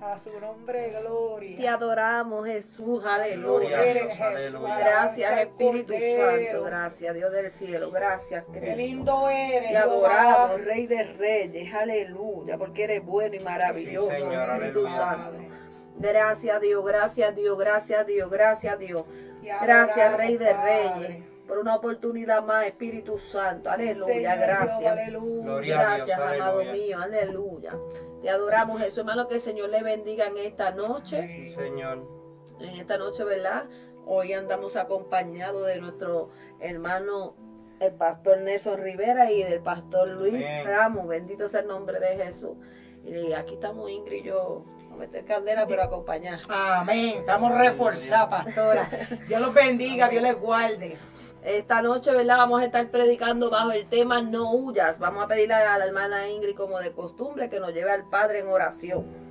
A su nombre, gloria. Te adoramos, Jesús, Gloria aleluya. a Dios, aleluya. Gracias, Espíritu Cordero. Santo, gracias, Dios del cielo, gracias, Qué Cristo. lindo eres, Te adoramos, Jehová. Rey de Reyes, aleluya, porque eres bueno y maravilloso, Sí, Señor, Espíritu aleluya. Santo. Gracias, Dios, gracias, Dios, gracias, Dios, gracias, Dios. Te Gracias, adoramos, Rey de Padre. Reyes, por una oportunidad más, Espíritu Santo, Sí, aleluya, Señor, Jehová, gracias. aleluya. Gloria a Dios, Gracias, amado aleluya. mío, aleluya. Te adoramos, Jesús, hermano, que el Señor le bendiga en esta noche. Sí, Señor. En esta noche, ¿verdad? Hoy andamos acompañados de nuestro hermano, el pastor Nelson Rivera, y del pastor Luis Amén. Ramos. Bendito sea el nombre de Jesús. Y aquí estamos Ingrid y yo, a meter candela, pero acompañar. Amén. Estamos reforzados, pastora. Dios los bendiga, Dios les guarde. Esta noche, ¿verdad? Vamos a estar predicando bajo el tema No huyas. Vamos a pedirle a la hermana Ingrid, como de costumbre, que nos lleve al Padre en oración.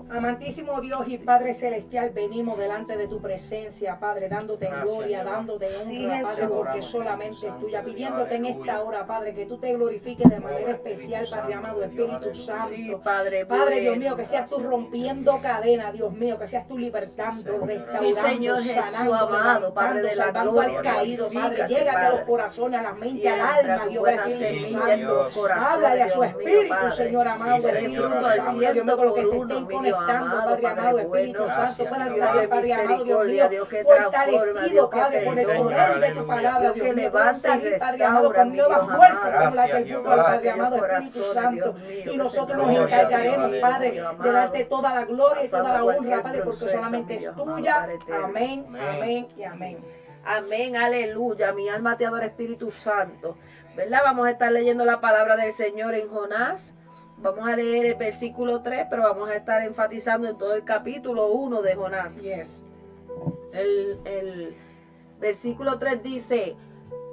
Amantísimo Dios y Padre Celestial, venimos delante de tu presencia, Padre, dándote Gracias, gloria, Jehová. dándote Sí, honra, Jesús. Padre, porque Adoramos, solamente Espíritu es tuya, Santo, pidiéndote en aleluya. esta hora, Padre, que tú te glorifiques de manera Obra, especial, Espíritu Padre Santo, amado, Dios, Espíritu aleluya. Santo. Sí, Padre, Padre, Dios bueno. mío, que seas tú rompiendo cadenas, Dios mío, que seas tú libertando, Señor. restaurando, Sí, Señor Jesús, sanando, amado, Padre de la levantando, gloria, al caído, Padre, glorifícate, llégate a los Padre. corazones, a la mente, Siembra al alma, tu Jehová, buena Espíritu semilla en Santo. los corazones, Háblale a su Dios mío, espíritu, Padre. Señor amado, Sí, Espíritu Señor, Santo, aleluya. Dios mío, que los que se Ciento por estén uno, mi Dios conectando, amado, Padre Padre amado, Espíritu bueno. Santo, Gracias, puedan Dios. salir, Dios de Padre amado, Dios misericordia, mío, Dios que transforma, fortalecido, Dios que Padre, por el perdona. poder de tu Aleluya. palabra, Dios Dios que mío, levanta puedan y salir, Padre amado, restaura, con mi nuevas Dios fuerzas, amado. como la que Gracias, tú, Jehová. Padre amado, Aquellos Espíritu corazones, Santo, Dios mío, y que nosotros se nos Gloria a Dios, encargaremos, aleluya. Padre, Dios de darte amado, toda la gloria y toda la pasando honra, cualquier Padre, porque proceso, solamente mi es Dios amado, tuya. Padre eterno. Amén, Amén. amén y amén. Amén, aleluya. Mi alma te adora, Espíritu Santo. ¿Verdad? Vamos a estar leyendo la palabra del Señor en Jonás. Vamos a leer el versículo 3, pero vamos a estar enfatizando en todo el capítulo 1 de Jonás. Yes. El versículo 3 dice: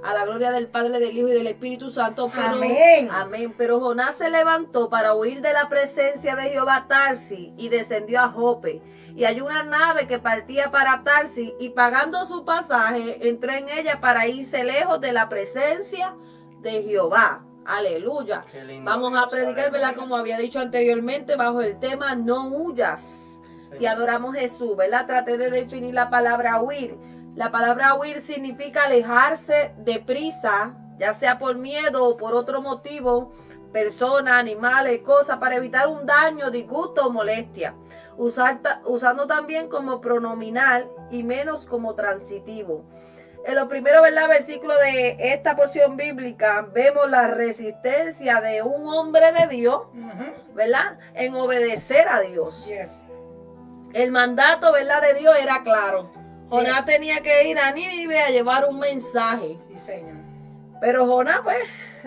a la gloria del Padre, del Hijo y del Espíritu Santo. Pero, Amén. amén. Pero Jonás se levantó para huir de la presencia de Jehová a Tarsis y descendió a Jope. Y halló una nave que partía para Tarsis y pagando su pasaje entró en ella para irse lejos de la presencia de Jehová. Aleluya. Qué lindo, Vamos a Dios, predicar, ¿verdad? aleluya. Como había dicho anteriormente, bajo el tema No huyas. Señor. Te adoramos, Jesús, ¿verdad? Traté de definir la palabra huir. La palabra huir significa alejarse deprisa, ya sea por miedo o por otro motivo, personas, animales, cosas, para evitar un daño, disgusto o molestia. Usando también como pronominal y menos como transitivo. En los primeros, ¿verdad?, versículos de esta porción bíblica vemos la resistencia de un hombre de Dios, ¿verdad?, en obedecer a Dios. Yes. El mandato, ¿verdad?, de Dios era claro. Jonás Yes. tenía que ir a Nínive a llevar un mensaje. Sí, Señor. Pero Jonás, pues,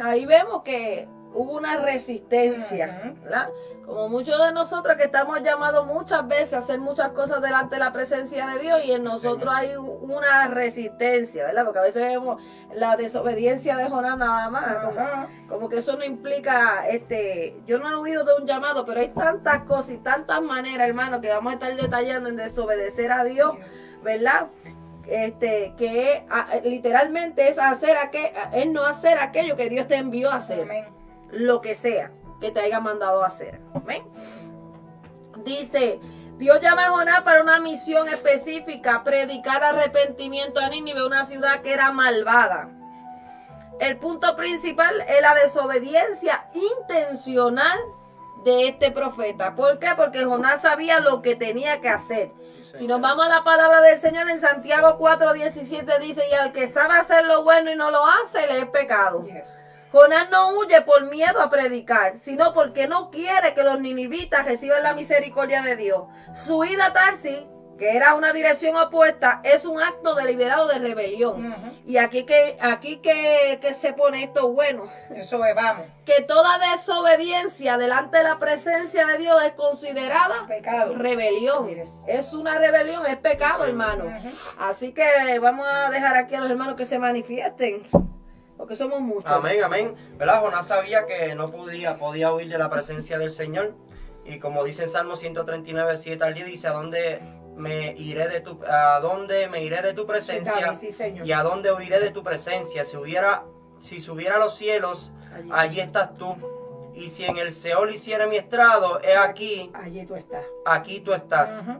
ahí vemos que hubo una resistencia, Ujú. ¿verdad? Como muchos de nosotros que estamos llamados muchas veces a hacer muchas cosas delante de la presencia de Dios y en nosotros hay una resistencia, ¿verdad? Porque a veces vemos la desobediencia de Jonás nada más, Ajá. como que eso no implica, yo no he oído de un llamado, pero hay tantas cosas y tantas maneras, hermano, que vamos a estar detallando en desobedecer a Dios, ¿verdad? Que literalmente es es no hacer aquello que Dios te envió a hacer, Amén. lo que sea que te haya mandado a hacer. Amén. Dice: Dios llama a Jonás para una misión específica, predicar arrepentimiento a Nínive, una ciudad que era malvada. El punto principal es la desobediencia intencional de este profeta. ¿Por qué? Porque Jonás sabía lo que tenía que hacer. Sí, Si nos vamos a la palabra del Señor en Santiago 4:17 dice: y al que sabe hacer lo bueno y no lo hace, le es pecado. Yes. Jonás no huye por miedo a predicar, sino porque no quiere que los ninivitas reciban la misericordia de Dios. Su ida a Tarsis, que era una dirección opuesta, es un acto deliberado de rebelión. Ujú. Y aquí que se pone esto bueno, Eso es, vamos. que toda desobediencia delante de la presencia de Dios es considerada Pecado. rebelión. Yes. Es una rebelión, es pecado, Sí, hermano. Ujú. Así que vamos a dejar aquí a los hermanos que se manifiesten, porque somos muchos. Amén, amén. ¿Verdad? Jonás sabía que no podía huir de la presencia del Señor. Y como dice en Salmo 139, 7 al 10, dice: ¿a dónde me iré de tu presencia? David, sí, Señor. ¿Y a dónde huiré de tu presencia? Si subiera a los cielos, allí estás tú. y si en el Seol hiciere mi estrado, he aquí, Allí tú estás. aquí tú estás. Ujú.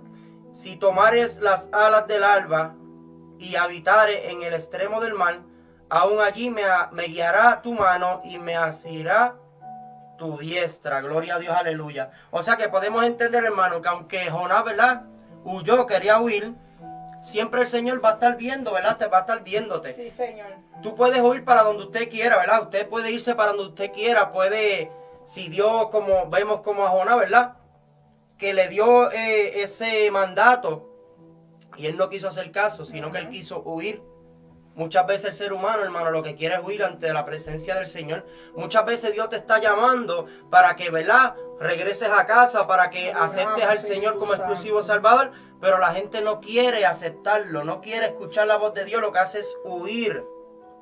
Si tomares las alas del alba y habitare en el extremo del mar, aún allí me guiará tu mano y me asirá tu diestra. Gloria a Dios, aleluya. O sea que podemos entender, hermano, que aunque Jonás, ¿verdad?, huyó, quería huir, siempre el Señor va a estar viendo, ¿verdad? Te va a estar viéndote. Sí, Señor. Tú puedes huir para donde usted quiera, ¿verdad? Usted puede irse para donde usted quiera, puede, si Dios, como vemos como a Jonás, ¿verdad?, que le dio ese mandato y él no quiso hacer caso, sino que él quiso huir. Muchas veces el ser humano, hermano, lo que quiere es huir ante la presencia del Señor. Muchas veces Dios te está llamando para que, ¿verdad?, regreses a casa, para que aceptes al Señor como exclusivo Salvador, pero la gente no quiere aceptarlo, no quiere escuchar la voz de Dios, lo que hace es huir.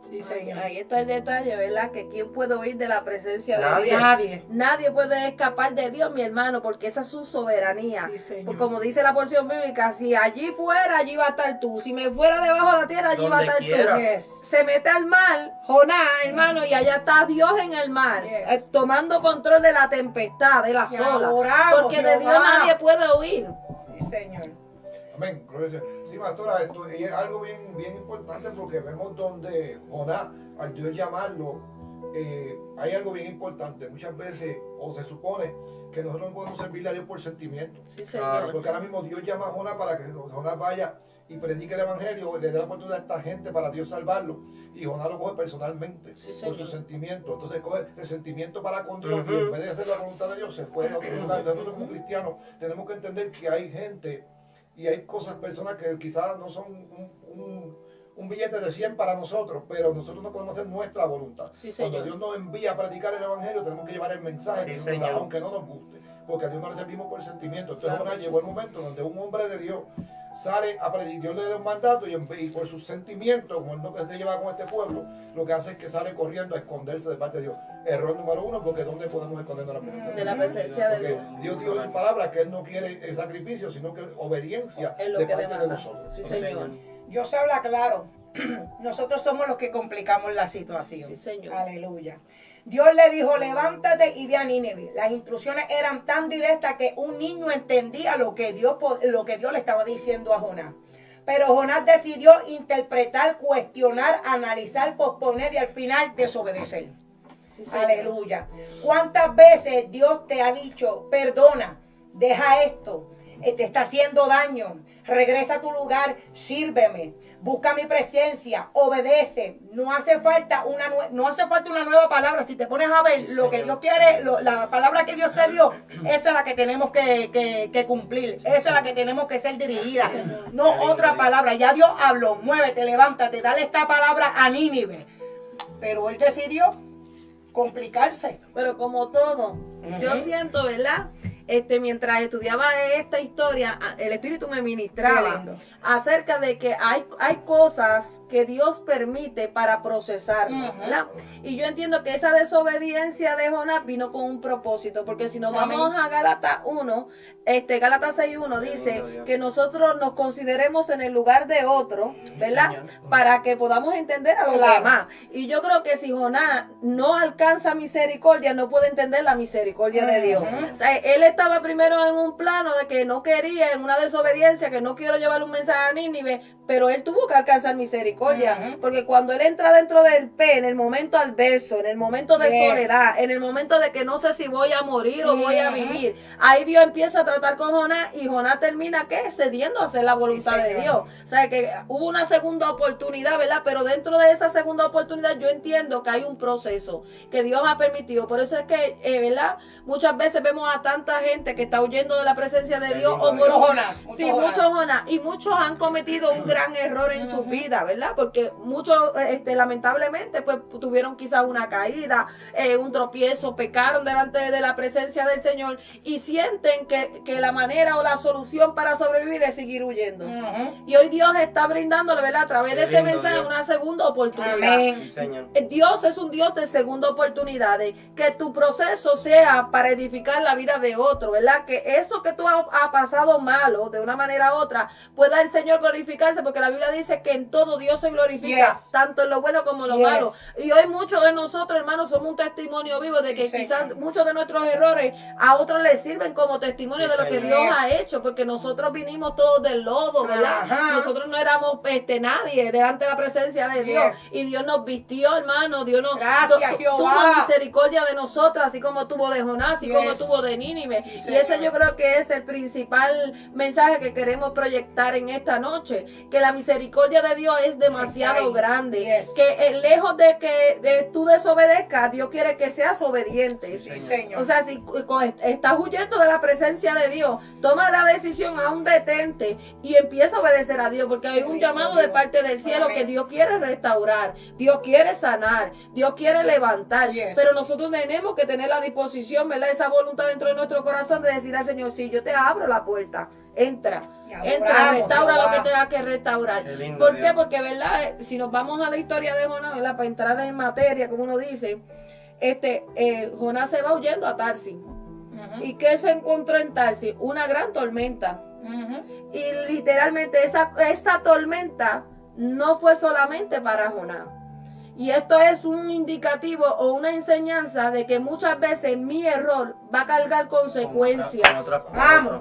Sí, Señor. Ahí está el detalle, ¿verdad? Que quién puede huir de la presencia de Nadie. Dios. Nadie. Nadie puede escapar de Dios, mi hermano, porque esa es su soberanía. Sí, Señor. Pues como dice la porción bíblica, si allí fuera, allí va a estar tú. Si me fuera debajo de la tierra, allí va a Donde estar quiera. tú. Yes. Se mete al mar, Jonás, hermano, y allá está Dios en el mar, Yes. Tomando control de la tempestad, de la Te ola. adoramos, Porque de Dios Jehová. nadie puede huir. Sí, Señor. Amén, gloria al Señor. Sí, pastora, esto es algo bien importante porque vemos donde Jonás, al Dios llamarlo, hay algo bien importante. Muchas veces, o se supone, que nosotros no podemos servirle a Dios por sentimiento. Sí, Claro. Señor. Porque ahora mismo Dios llama a Jonás para que Jonás vaya y predique el evangelio, le dé la oportunidad a esta gente para Dios salvarlo. Y Jonás lo coge personalmente, Sí, por señor. sus sentimientos. Entonces coge el sentimiento para con Dios Ujú. y en vez de hacer la voluntad de Dios, se fue a otro lugar. Nosotros como cristianos tenemos que entender que hay gente y hay personas que quizás no son un billete de 100 para nosotros, pero nosotros no podemos hacer nuestra voluntad. Sí, señor. Cuando Dios nos envía a predicar el evangelio, tenemos que llevar el mensaje, Sí, que nos da, señor. aunque no nos guste, porque a Dios no le servimos por sentimiento. Entonces Claro Jonás que sí. llegó el momento donde un hombre de Dios sale a predicar, Dios le da un mandato y por sus sentimientos, como él no se lleva con este pueblo, lo que hace es que sale corriendo a esconderse de parte de Dios. Error número uno, porque ¿dónde podemos escondernos De la presencia de Porque Dios. Dios dijo en su palabra que Él no quiere el sacrificio, sino que obediencia Es lo de que parte de demanda. nosotros. Sí, Señor. Dios habla claro. Nosotros somos los que complicamos la situación. Sí, Señor. Aleluya. Dios le dijo, levántate y ve a Nínive. Las instrucciones eran tan directas que un niño entendía lo que Dios le estaba diciendo a Jonás. Pero Jonás decidió interpretar, cuestionar, analizar, posponer y al final desobedecer. Sí, Señor. Aleluya. ¿Cuántas veces Dios te ha dicho, perdona, deja esto, te está haciendo daño, regresa a tu lugar, sírveme, busca mi presencia, obedece? No hace falta una nueva palabra. Si te pones a ver lo que Dios quiere, la palabra que Dios te dio, esa es la que tenemos que cumplir, esa es la que tenemos que ser dirigida, no otra palabra. Ya Dios habló, muévete, levántate, dale esta palabra a Nínive. Pero él decidió complicarse. Pero como todo, yo Ujú. siento, ¿verdad? Mientras estudiaba esta historia, el Espíritu me Qué ministraba lindo. acerca de que hay cosas que Dios permite para procesarnos, Ujú. ¿verdad? Y yo entiendo que esa desobediencia de Jonás vino con un propósito, porque si nos Amén. vamos a Gálatas 1, Gálatas 6:1 dice Lindo Dios. que nosotros nos consideremos en el lugar de otro, ¿verdad? Señor. Para que podamos entender a los Claro. demás. Y yo creo que si Jonás no alcanza misericordia, no puede entender la misericordia de Dios. Ujú. O sea, él estaba primero en un plano de que no quería, en una desobediencia, que no quiero llevar un mensaje a Nínive, pero él tuvo que alcanzar misericordia. Ujú. Porque cuando él entra dentro del en el momento adverso, en el momento de Yes. soledad, en el momento de que no sé si voy a morir o voy a Ujú. vivir, ahí Dios empieza a tratar con Jonás y Jonás termina, ¿qué? Cediendo a hacer la voluntad de señor. Dios. O sea, que hubo una segunda oportunidad, ¿verdad? Pero dentro de esa segunda oportunidad yo entiendo que hay un proceso que Dios ha permitido. Por eso es que, ¿verdad? Muchas veces vemos a tanta gente que está huyendo de la presencia de Dios. O Muchos por Jonás, Sí, muchos muchos Jonás. Y muchos han cometido un gran error en su vida, ¿verdad? Porque muchos, lamentablemente, pues tuvieron quizás una caída, un tropiezo, pecaron delante de la presencia del Señor y sienten que la manera o la solución para sobrevivir es seguir huyendo. Ujú. Y hoy Dios está brindándole, ¿verdad? A través Qué de este lindo, mensaje Dios. una segunda oportunidad. Amén. Sí, Señor. Dios es un Dios de segunda oportunidades, que tu proceso sea para edificar la vida de otro, ¿verdad? Que eso que tú has pasado malo de una manera u otra pueda el Señor glorificarse, porque la Biblia dice que en todo Dios se glorifica, Yes. tanto en lo bueno como en lo Yes. malo. Y hoy muchos de nosotros, hermanos, somos un testimonio vivo de Sí, que Señor. quizás muchos de nuestros errores a otros les sirven como testimonio Sí, de lo que Señor. Dios ha hecho, porque nosotros vinimos todos del lodo, ¿verdad? Ajá. Nosotros no éramos nadie delante de la presencia de Dios. Yes. Y Dios nos vistió, hermano. Dios nos Gracias, Jehová. tuvo misericordia de nosotros, así como tuvo de Jonás, así Yes. como tuvo de Nínive. Sí, Y Señor. ese yo creo que es el principal mensaje que queremos proyectar en esta noche, que la misericordia de Dios es demasiado Está ahí. grande, Yes. que lejos de que tú desobedezcas, Dios quiere que seas obediente. Sí, Sí, Señor. O sea, si estás huyendo de la presencia de Dios, toma la decisión, aún detente y empieza a obedecer a Dios, porque hay un llamado de parte del cielo que Dios quiere restaurar, Dios quiere sanar, Dios quiere levantar, Yes. pero nosotros tenemos que tener la disposición, ¿verdad? Esa voluntad dentro de nuestro corazón de decir al Señor, sí, yo te abro la puerta, entra, Y entra, adoramos, restaura lo Jehová. que tenga que restaurar. Qué lindo, ¿Por qué? Dios. Porque, ¿verdad? Si nos vamos a la historia de Jonás, ¿verdad? Para entrar en materia, como uno dice, Jonás se va huyendo a Tarsis. Ujú. ¿Y qué se encontró en Tarsis? Una gran tormenta. Ujú. Y literalmente esa tormenta no fue solamente para Jonás. Y esto es un indicativo o una enseñanza de que muchas veces mi error va a cargar consecuencias.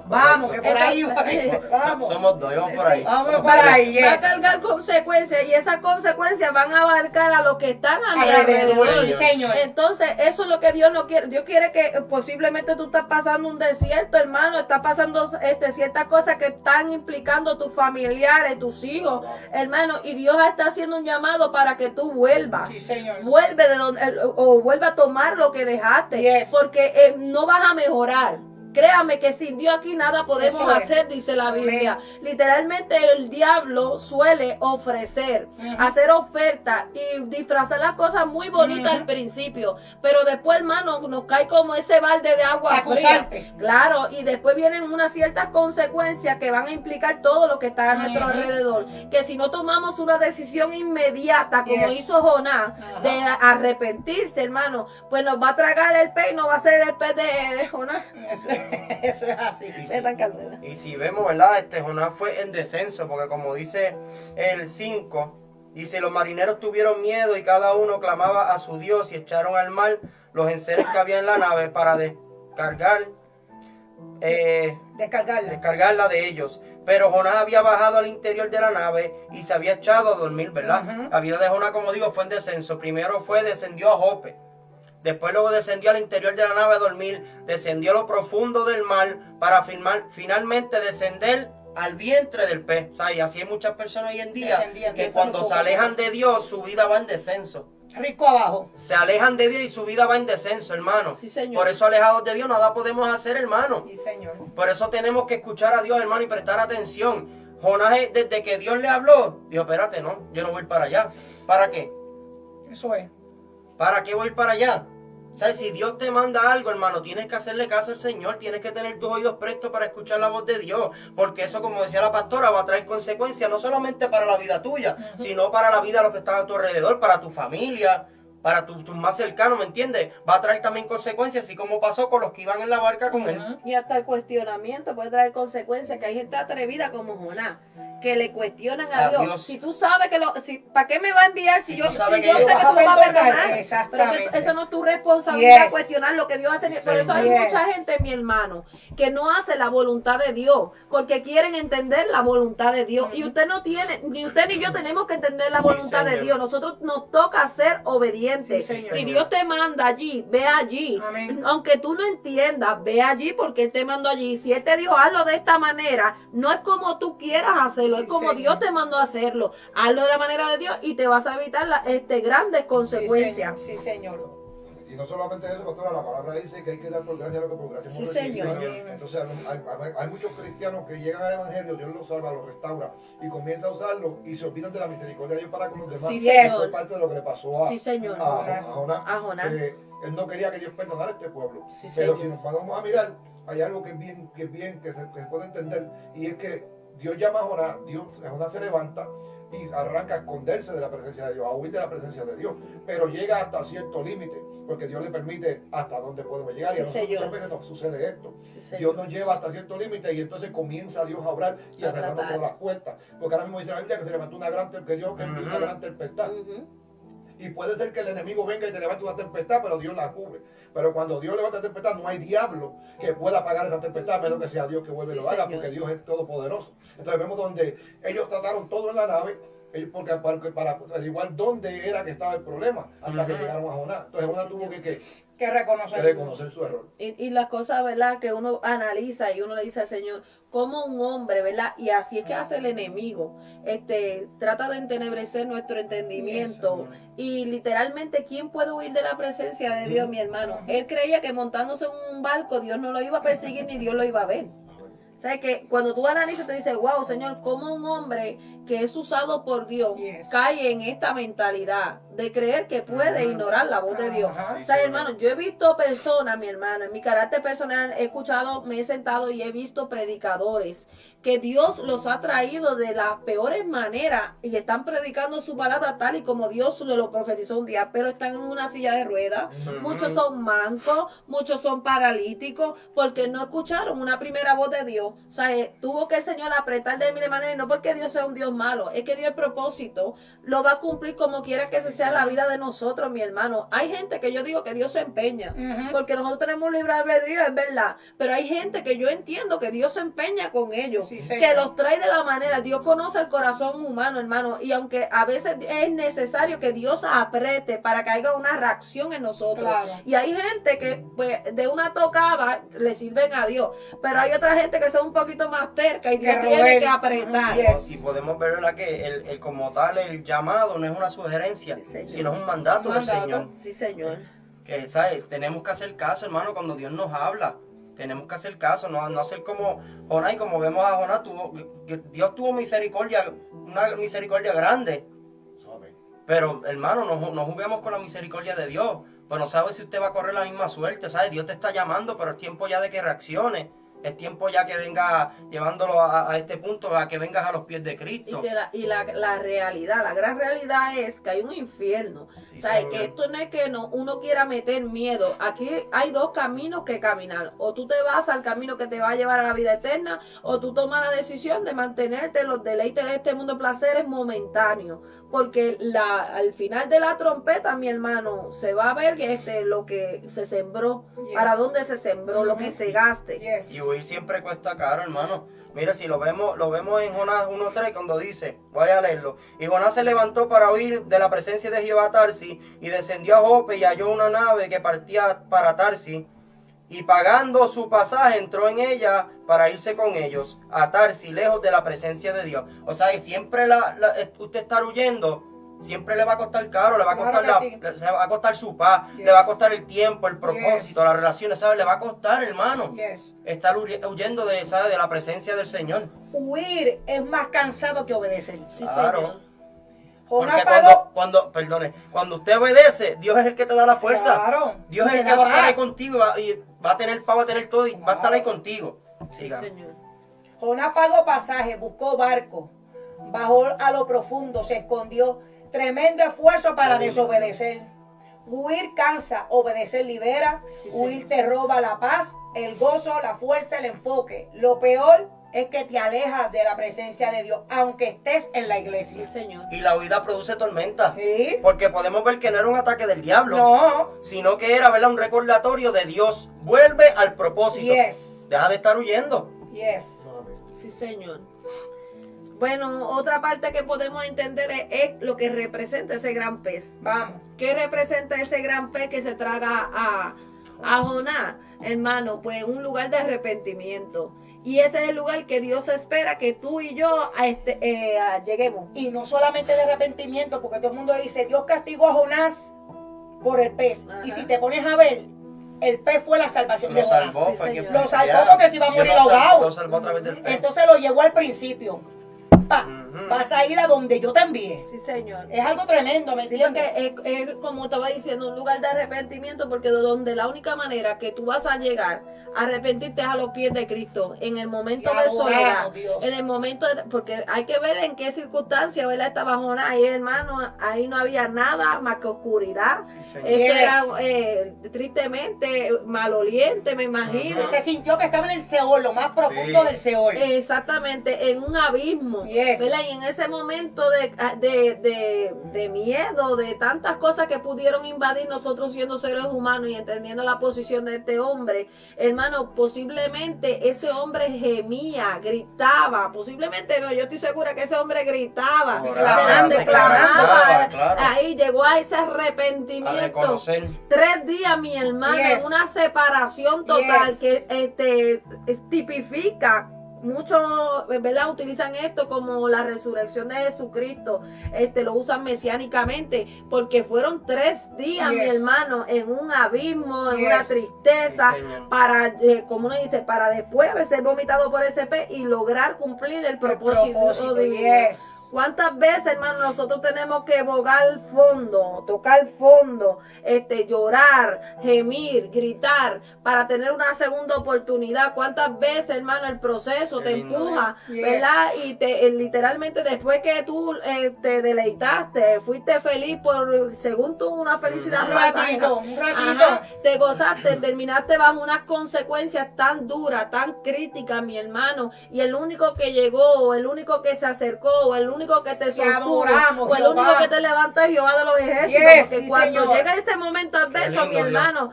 Vamos, que por ahí Entonces, vamos. Somos dos, vamos por ahí. Vamos por ahí, Va a yes. cargar consecuencias y esas consecuencias van a abarcar a los que están a mi Alrededor, alrededor. sí, Señor. Entonces, eso es lo que Dios no quiere. Dios quiere que posiblemente tú estás pasando un desierto, hermano, estás pasando ciertas cosas que están implicando tus familiares, tus hijos, hermano, y Dios está haciendo un llamado para que tú vuelvas. Sí, Señor. Vuelve de donde, o vuelva a tomar lo que dejaste, Yes. porque no vas a mejorar. Créame que sin Dios aquí nada podemos Eso es. hacer, dice la Amén. Biblia. Literalmente el diablo suele ofrecer, Ujú. hacer ofertas y disfrazar las cosas muy bonitas Ujú. al principio, pero después, hermano, nos cae como ese balde de agua Para fría. acusarte. Claro, y después vienen unas ciertas consecuencias que van a implicar todo lo que está a nuestro Ujú. alrededor. Que si no tomamos una decisión inmediata, como Yes. hizo Jonás, Ajá. de arrepentirse, hermano, pues nos va a tragar el pez y no va a ser el pez de Jonás. Eso es así. Y De tan candela. Y si vemos, ¿verdad? Jonás fue en descenso, porque como dice el 5, dice, los marineros tuvieron miedo y cada uno clamaba a su Dios y echaron al mar los enseres que había en la nave para descargarla de ellos. Pero Jonás había bajado al interior de la nave y se había echado a dormir, ¿verdad? Ujú. La vida de Jonás, como digo, fue en descenso. Primero descendió a Jope. Después luego descendió al interior de la nave a dormir, descendió a lo profundo del mar para finalmente descender al vientre del pez. O sea, y así hay muchas personas hoy en día Descendiendo, que eso cuando es se poco. alejan de Dios, su vida va en descenso. Rico abajo. Se alejan de Dios y su vida va en descenso, hermano. Sí, Señor. Por eso alejados de Dios nada podemos hacer, hermano. Sí, Señor. Por eso tenemos que escuchar a Dios, hermano, y prestar atención. Jonás, desde que Dios le habló, dijo, espérate, no, yo no voy para allá. ¿Para qué? Eso es. ¿Para qué voy para allá? O sea, si Dios te manda algo, hermano, tienes que hacerle caso al Señor, tienes que tener tus oídos prestos para escuchar la voz de Dios, porque eso, como decía la pastora, va a traer consecuencias no solamente para la vida tuya, sino para la vida de los que están a tu alrededor, para tu familia, para tus más cercanos, ¿me entiendes? Va a traer también consecuencias, así como pasó con los que iban en la barca con él. Ujú. Y hasta el cuestionamiento puede traer consecuencias, que hay gente atrevida como Jonás, que le cuestionan a A Dios. Dios. Si tú sabes que ¿para qué me va a enviar si Si yo, tú sabes si que yo Dios sé vas que a tú me vas a perdonar? perdonar? Exactamente. Pero que esa no es tu responsabilidad, Yes. cuestionar lo que Dios hace. Sí, Por eso hay Yes. mucha gente, mi hermano, que no hace la voluntad de Dios, porque quieren entender la voluntad de Dios. Y usted no tiene, ni usted ni yo tenemos que entender la Sí, voluntad de Señor. Dios. Nosotros nos toca ser obedientes. Sí, Señor. Si Dios te manda allí, ve allí. Amén. Aunque tú no entiendas, ve allí porque Él te mandó allí. Si Él te dijo hazlo de esta manera, no es como tú quieras hacerlo, Sí, es como Señor. Dios te mandó a hacerlo. Hazlo de la manera de Dios y te vas a evitar grandes consecuencias. Sí, Señor. Y no solamente eso, pastora, la palabra dice que hay que dar por gracia lo que por gracia hemos Sí, recibido. Señor. Entonces hay muchos cristianos que llegan al Evangelio, Dios los salva, los restaura y comienza a usarlo y se olvidan de la misericordia de Dios para con los demás. Sí, Eso Señor. es parte de lo que le pasó a, Sí, Señor. a Jonás. A Jonás. Él no quería que Dios perdonara a este pueblo. Sí, Pero Señor. si nos vamos a mirar, hay algo que se puede entender, y es que Dios llama a Jonás, Jonás se levanta y arranca a esconderse de la presencia de Dios, a huir de la presencia de Dios, pero llega hasta cierto límite. porque Dios le permite hasta dónde podemos llegar. Sí, Y a nosotros Señor. muchas veces nos sucede esto. Sí, Señor. Dios nos lleva hasta cierto límite y entonces comienza Dios a obrar y a A cerrarnos tratar. todas las puertas. Porque ahora mismo dice la Biblia que se levantó una gran una gran tempestad. Ujú. Y puede ser que el enemigo venga y te levante una tempestad, pero Dios la cubre. Pero cuando Dios levanta tempestad, no hay diablo que pueda apagar esa tempestad, a menos que sea Dios que vuelve y Sí, lo haga, Señor. porque Dios es todopoderoso. Entonces vemos donde ellos trataron todo en la nave, porque para averiguar dónde era que estaba el problema, hasta que llegaron a Jonás. Entonces Jonás tuvo Que reconocer. reconocer su error. Y las cosas, ¿verdad? Que uno analiza y uno le dice al Señor, como un hombre, ¿verdad? Y así es que hace el enemigo. Trata de entenebrecer nuestro entendimiento. Y literalmente, ¿quién puede huir de la presencia de Dios, mi hermano? Él creía que montándose en un barco, Dios no lo iba a perseguir ni Dios lo iba a ver. O sea, que cuando tú analizas, tú dices, wow, Señor, ¿cómo un hombre que es usado por Dios Yes. cae en esta mentalidad de creer que puede ignorar la voz de Dios? Ajá. O sea, hermano, yo he visto personas, mi hermano, en mi carácter personal, he escuchado, me he sentado y he visto predicadores que Dios los ha traído de las peores maneras y están predicando su palabra tal y como Dios lo profetizó un día, pero están en una silla de ruedas. Muchos son mancos, muchos son paralíticos, porque no escucharon una primera voz de Dios. O sea, tuvo que el Señor apretar de mil maneras, y no porque Dios sea un Dios malo, es que Dios el propósito lo va a cumplir como quiera que sea la vida de nosotros, mi hermano. Hay gente que yo digo que Dios se empeña, Ujú. porque nosotros tenemos un libre albedrío, es verdad, pero hay gente que yo entiendo que Dios se empeña con ellos, Sí, señor. que los trae de la manera, Dios conoce el corazón humano, hermano, y aunque a veces es necesario que Dios apriete para que haya una reacción en nosotros, Claro. y hay gente que pues de una tocada le sirven a Dios, pero hay otra gente que son un poquito más terca y Dios Que tiene Robert. que apretar. Yes. Y podemos ver, ¿verdad?, que el como tal, el llamado no es una sugerencia, Sí, señor. sino es un mandato del Mandato. Señor. Sí, Señor. Que, ¿sabes? Tenemos que hacer caso, hermano, cuando Dios nos habla. Tenemos que hacer caso, no hacer como Jonás, y como vemos a Jonás, que Dios tuvo misericordia, una misericordia grande. Amén. Pero, hermano, no juguemos con la misericordia de Dios. Pues no sabes si usted va a correr la misma suerte, ¿sabes? Dios te está llamando, pero es tiempo ya de que reaccione. Es tiempo ya que venga llevándolo a este punto, a que vengas a los pies de Cristo. La realidad, la gran realidad es que hay un infierno. Sí, O sea, señor. que esto no es que uno quiera meter miedo. Aquí hay dos caminos que caminar. O tú te vas al camino que te va a llevar a la vida eterna, o tú tomas la decisión de mantenerte en los deleites de este mundo, placeres momentáneos. Porque al final de la trompeta, mi hermano, se va a ver lo que se sembró, Yes. para dónde se sembró, lo que se gaste. Yes. Y huir siempre cuesta caro, hermano. Mira, si lo vemos en Jonás 1:3, cuando dice, voy a leerlo. Y Jonás se levantó para huir de la presencia de Jehová a Tarsis, y descendió a Jope y halló una nave que partía para Tarsis. Y pagando su pasaje, entró en ella para irse con ellos a Tarsis, lejos de la presencia de Dios. O sea, que siempre usted estar huyendo, siempre le va a costar caro, le va a Claro costar, que sí. se va a costar su paz, Yes. le va a costar el tiempo, el propósito, Yes. las relaciones, ¿sabes? Le va a costar, hermano. Yes. Estar huyendo ¿sabe?, de la presencia del Señor. Huir es más cansado que obedecer. Sí, Claro. Señor. Jonás Porque pagó. cuando usted obedece, Dios es el que te da la fuerza. Claro. Dios es Te el que da va a estar ahí paz. contigo y va a tener paz, va a tener todo y va a estar ahí contigo. Sí, Siga. Señor. Jonás pagó pasaje, buscó barco, bajó a lo profundo, se escondió. Tremendo esfuerzo para desobedecer. Huir cansa, obedecer libera. Sí, Huir señor. te roba la paz, el gozo, la fuerza, el enfoque. Lo peor es que te alejas de la presencia de Dios, aunque estés en la Sí, iglesia. Señor. Y la huida produce tormenta. ¿Sí? Porque podemos ver que no era un ataque del diablo, No. sino que era, ¿verdad?, un recordatorio de Dios. Vuelve al propósito. Yes. Deja de estar huyendo. Yes. Amén. Sí, Señor. Bueno, otra parte que podemos entender es lo que representa ese gran pez. Vamos. ¿Qué representa ese gran pez que se traga a Jonás? Hermano, pues un lugar de arrepentimiento. Y ese es el lugar que Dios espera que tú y yo lleguemos. Y no solamente de arrepentimiento, porque todo el mundo dice, Dios castigó a Jonás por el pez. Ajá. Y si te pones a ver, el pez fue la salvación de Lo Jonás. salvó. Sí, fue señor. quien Lo fue salvó criado. porque se iba a Dios morir lo salvó, ahogado. Lo salvó a través del fe. Entonces lo llevó al principio. Pa. Ujú. vas a ir a donde yo te envíe. Sí, Señor. Es algo tremendo, ¿me Sí, entiendes? porque es como estaba diciendo, un lugar de arrepentimiento, porque de donde la única manera que tú vas a llegar a arrepentirte es a los pies de Cristo, en el momento Y de adoramos, soledad, Dios. en el momento de, porque hay que ver en qué circunstancia, ¿verdad? Estaba Jonás ahí, hermano, ahí no había nada más que oscuridad. Sí, señor. Eso Yes. era tristemente maloliente, me imagino. Él se sintió que estaba en el Seol, lo más profundo Sí. del Seol. Exactamente, en un abismo, Yes. ¿verdad? Y en ese momento de miedo, de tantas cosas que pudieron invadir nosotros siendo seres humanos y entendiendo la posición de este hombre, hermano, posiblemente ese hombre gemía, gritaba, posiblemente no, yo estoy segura que ese hombre gritaba, Clamando, clamaba, claro. ahí llegó a ese A arrepentimiento. reconocer. 3 días, mi hermano, Yes. una separación total Yes. que tipifica. Muchos, ¿verdad? Utilizan esto como la resurrección de Jesucristo, lo usan mesiánicamente, porque fueron 3 días, Yes. mi hermano, en un abismo, en Yes. una tristeza, Sí, señor. para, como uno dice, para después ser vomitado por ese pez y lograr cumplir el propósito divino. Yes. ¿Cuántas veces, hermano, nosotros tenemos que bogar fondo, tocar fondo, llorar, gemir, gritar para tener una segunda oportunidad? ¿Cuántas veces, hermano, el proceso Qué te lindo, empuja, Yes. ¿verdad? Y literalmente después que tú te deleitaste, fuiste feliz por, según tú, una felicidad Un pasajera. ratito, un ratito. Ajá, te gozaste, terminaste bajo unas consecuencias tan duras, tan críticas, mi hermano, y el único que llegó, o el único que se acercó, o el único que te sostuvo, adoramos, o el Jehová. único que te levantó es Jehová de los ejércitos, Yes, porque sí, cuando Señor. llega este momento adverso, lindo, mi hermano,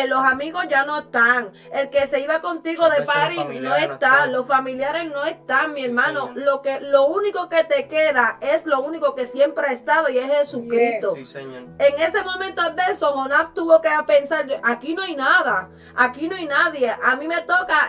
los amigos ya no están, el que se iba contigo Muchas de veces los party no familiares no está, están. los familiares no están, mi Sí, hermano, Señor. lo único que te queda es lo único que siempre ha estado y es Jesucristo. Sí, señor. En ese momento adverso, Jonás tuvo que pensar, aquí no hay nada, aquí no hay nadie, a mí me toca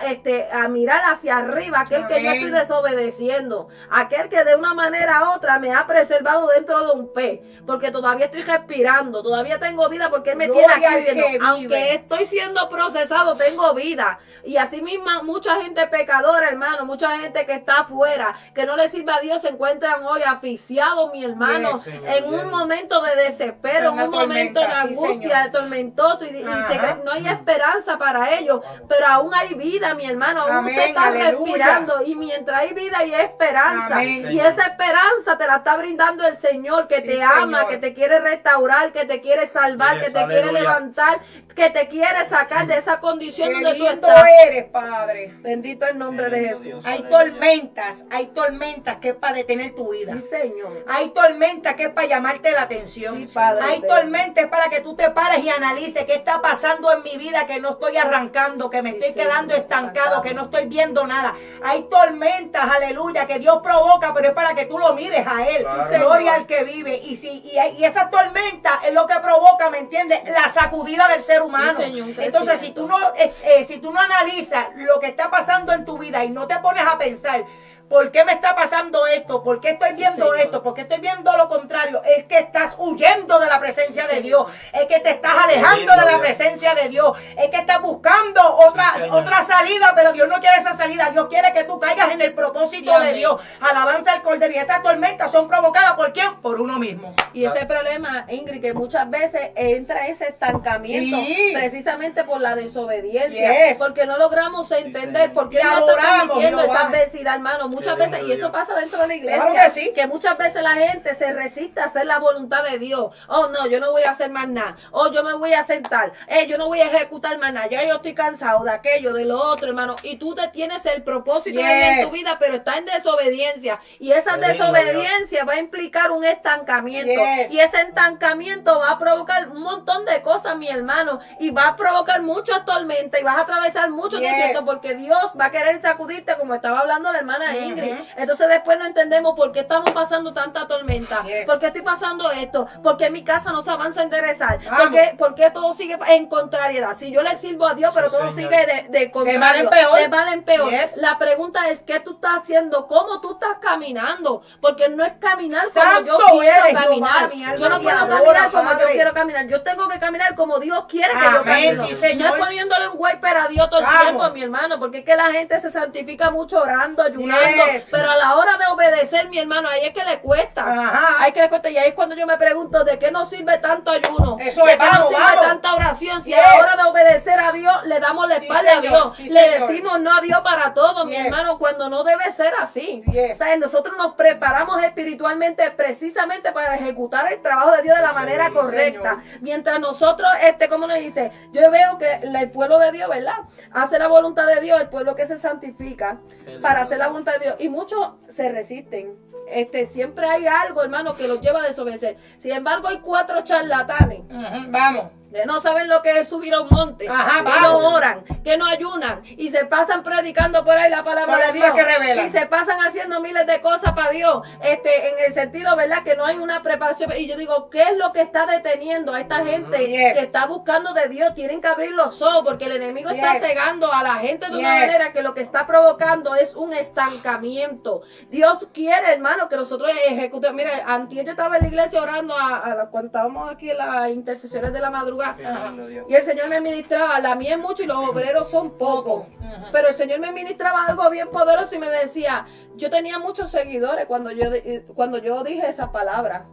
a mirar hacia arriba, aquel que yo Amén. estoy desobedeciendo, aquel que de una manera u otra me ha preservado dentro de un pez, porque todavía estoy respirando, todavía tengo vida porque él me Gloria tiene aquí al que viviendo, vive. aunque estoy siendo procesado, tengo vida, y así misma mucha gente pecadora, hermano, mucha gente que está afuera, que no le sirve a Dios, se encuentran hoy asfixiados, mi hermano, Yes, Señor, en un bien. momento de desespero, en Una un momento de tormenta, sí, angustia, Señor. tormentoso, y Ajá. no hay esperanza para ellos, pero aún hay vida, mi hermano, aún Amén, usted está aleluya. respirando, y mientras hay vida y esperanza, Amén. y esa esperanza te la está brindando el Señor, que Sí, te ama, Señor. que te quiere restaurar, que te quiere salvar, Yes, que te quiere aleluya. levantar, que te quiere sacar de esa condición Qué donde tú lindo estás. eres, Padre. Bendito el nombre Qué de lindo, Jesús. Dios. Hay Aleluya. tormentas que es para detener tu vida. Sí, Señor. Hay tormentas que es para llamarte la atención. Sí, Padre Hay eterno. tormentas para que tú te pares y analices qué está pasando en mi vida, que no estoy arrancando, que me Sí, estoy Señor, quedando estancado, estancado. que no estoy viendo nada. Hay tormentas, aleluya, que Dios provoca, pero es para que tú lo mires a Él. Claro. Sí, Gloria Señor. al que vive. Y esa tormenta es lo que provoca, ¿me entiendes? La sacudida del ser humano. Señor, un Entonces, si tú, no, si tú no analizas lo que está pasando en tu vida y no te pones a pensar, ¿por qué me está pasando esto? ¿Por qué estoy Sí, viendo Señor. esto? ¿Por qué estoy viendo lo contrario? Es que estás huyendo de la presencia Sí, de Dios. Es que te estás alejando lindo, de la Dios. presencia de Dios. Es que estás buscando Sí, Señor. otra salida, pero Dios no quiere esa salida. Dios quiere que tú caigas en el propósito Sí, de amén. Dios. Alabanza al Cordero. Y esas tormentas son provocadas ¿por quién? Por uno mismo. Y ese problema, Ingrid, que muchas veces entra ese estancamiento Sí. precisamente por la desobediencia, Yes. porque no logramos entender Señor. por qué Y Dios está adoramos, permitiendo Jehová. esta adversidad, hermano. Muchas Qué veces, lindo y esto Dios. pasa dentro de la iglesia, Claro que sí. que muchas veces la gente se resiste a hacer la voluntad de Dios. Oh, no, yo no voy a hacer más nada. Oh, yo me voy a sentar. Yo no voy a ejecutar más nada. Ya yo estoy cansado de aquello, de lo otro, hermano. Y tú te tienes el propósito de Dios en Yes. tu vida, pero está en desobediencia. Y esa Qué lindo, desobediencia va a implicar un estancamiento. Yes. Y ese estancamiento va a provocar un montón de cosas, mi hermano. Y va a provocar muchas tormentas y vas a atravesar muchos Yes. desiertos porque Dios va a querer sacudirte, como estaba hablando la hermana Ujú. Ingrid. Entonces después no entendemos por qué estamos pasando tanta tormenta. Yes. ¿Por qué estoy pasando esto? ¿Por qué mi casa no se avanza a enderezar? Vamos. ¿Por qué todo sigue en contrariedad? Si yo le sirvo a Dios, pero Sí, todo Señor. sigue de contrario. mal en peor. De mal en peor. Yes. La pregunta es, ¿qué tú estás haciendo? ¿Cómo tú estás caminando? Porque no es caminar como Santo yo quiero eres, caminar. Jehová, mi alma Yo no te puedo adora, caminar como yo Padre. quiero caminar. Yo tengo que caminar como Dios quiere que yo Amén, camine. sí, No Señor. es poniéndole un wiper a Dios todo el Vamos. tiempo, mi hermano, porque es que la gente se santifica mucho orando, ayunando, Yes. Yes. pero a la hora de obedecer, mi hermano, ahí es que le cuesta. Ajá. Hay que le cuesta. Y ahí es cuando yo me pregunto, ¿de qué nos sirve tanto ayuno? Eso ¿De es, qué nos vamos, sirve vamos. tanta oración? Si Yes. a la hora de obedecer a Dios, le damos la Sí, espalda a señor. Dios. Sí, Le señor. decimos no a Dios para todo, mi Yes. hermano, cuando no debe ser así. Yes. O sea, nosotros nos preparamos espiritualmente precisamente para ejecutar el trabajo de Dios de la Sí, manera señor. correcta. Mientras nosotros, ¿cómo le dice? Yo veo que el pueblo de Dios, ¿verdad? Hace la voluntad de Dios, el pueblo que se santifica Qué lindo. para hacer la voluntad de Dios. Y muchos se resisten. Siempre hay algo, hermano, que los lleva a desobedecer. Sin embargo, hay 4 charlatanes Ujú, vamos. que no saben lo que es subir a un monte, Ajá, que vamos. no oran, que no ayunan y se pasan predicando por ahí la palabra Son de los Dios más que revelan. y se pasan haciendo miles de cosas para Dios, en el sentido, ¿verdad? Que no hay una preparación. Y yo digo, ¿qué es lo que está deteniendo a esta gente Yes. que está buscando de Dios? Tienen que abrir los ojos porque el enemigo está Yes. cegando a la gente de una Yes. manera que lo que está provocando es un estancamiento. Dios quiere, hermano, que nosotros ejecutemos. Mira, antier yo estaba en la iglesia orando cuando estábamos aquí en las intercesiones de la madrugada. Qué lindo, Dios. Y el Señor me ministraba, la mía es mucho y los obreros son pocos. Ujú. Pero el Señor me ministraba algo bien poderoso y me decía, yo tenía muchos seguidores cuando yo dije esa palabra,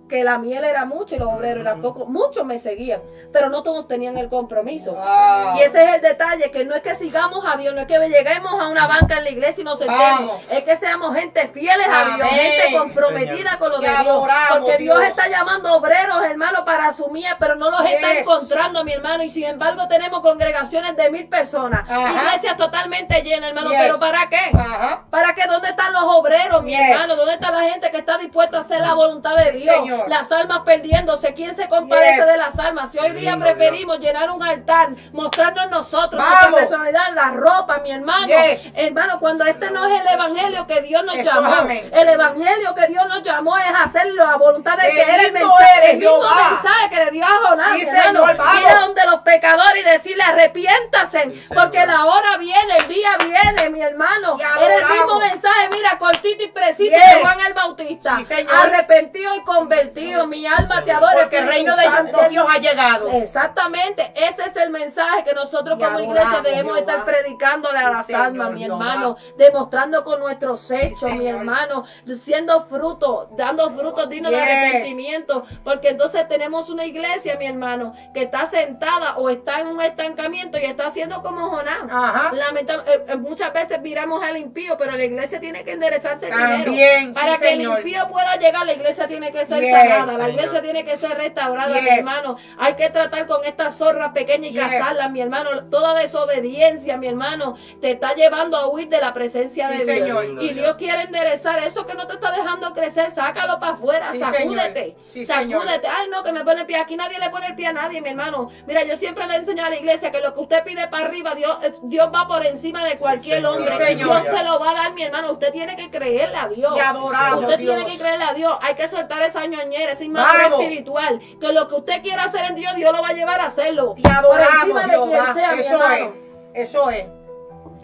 que la miel era mucho y los obreros eran pocos. Muchos me seguían, pero no todos tenían el compromiso. Wow. Y ese es el detalle, que no es que sigamos a Dios, no es que lleguemos a una banca en la iglesia y nos sentemos, Vamos. es que seamos gente fieles a Dios, Amén, gente comprometida Señor. con lo Te de Dios. adoramos, Porque Dios Dios. está llamando obreros, hermano, para asumir, pero no los está Yes. encontrando, mi hermano. Y sin embargo tenemos congregaciones de 1000 personas, Ajá. iglesias totalmente llenas, hermano. Yes. ¿Pero para qué? Ajá. ¿Para qué? ¿Dónde están los obreros, mi Yes. hermano? ¿Dónde está la gente que está dispuesta a hacer la voluntad de Sí, Dios? señor. Las almas perdiéndose. ¿Quién se compadece Yes. de las almas? Si hoy día Lindo, preferimos llenar un altar, mostrarnos nosotros, Vamos. nuestra personalidad, la ropa, mi hermano. Yes. Hermano, cuando este no es el evangelio que Dios nos Eso, llamó, amén. el evangelio que Dios nos llamó es hacerlo a voluntad de Qué que era el lindo mensaje, eres, el mismo Jehová. mensaje que le dio a Jonás, Sí, mi hermano. Señor, vamos. Ir a donde los pecadores y decirle arrepiéntase, Sí, Señor. porque la hora viene, el día viene, mi hermano. Te Era el mismo adoramos. mensaje, mira, cortito y preciso Yes. de Juan el Bautista. Sí, Señor. Arrepentido y convertido, mi alma te Señor. adora. Porque el Espíritu reino Santo. de Dios ha llegado. Exactamente, ese es el mensaje que nosotros Te como iglesia adoramos, debemos Jehová. estar predicándole a Sí, las Señor, almas, mi Jehová. hermano, demostrando con nuestros hechos, Sí, mi Señor. hermano, siendo fruto, dando frutos dignos de Yes. arrepentimiento, porque entonces tenemos una iglesia, mi hermano, que está sentada o está en un estancamiento y está haciendo como Jonás. Ajá. Muchas veces miramos al impío, pero la iglesia tiene que enderezarse También, primero. sí, Para que señor. el impío pueda llegar, la iglesia tiene que ser Yes, sanada, la Señor. iglesia tiene que ser restaurada, mi Yes. hermano. Hay que tratar con esta zorra pequeña y Yes. cazarla, mi hermano. Toda desobediencia, mi hermano, te está llevando a huir de la presencia Sí, de Dios. señor. Y Dios quiere enderezar eso que no te está dejando crecer, sácalo para afuera, Sí, sacúdete, señor. Sí, señor. sacúdete. Ay, no, que me pone el pie. Aquí nadie le pone el pie a nadie, mi hermano. Mira, yo siempre le enseño a la iglesia que lo que usted pide para arriba, Dios va por encima de cualquier Señor. hombre. Sí, señor. Dios se lo va a dar, mi hermano. Usted tiene que creerle a Dios. Te adoramos, Usted Dios. tiene que creerle a Dios. Hay que soltar esa ñoñera, esa inmadurez Vamos. espiritual. Que lo que usted quiera hacer en Dios, Dios lo va a llevar a hacerlo. Te Por adoramos, encima de quien Jehová. sea, mi Eso es. hermano. Eso es.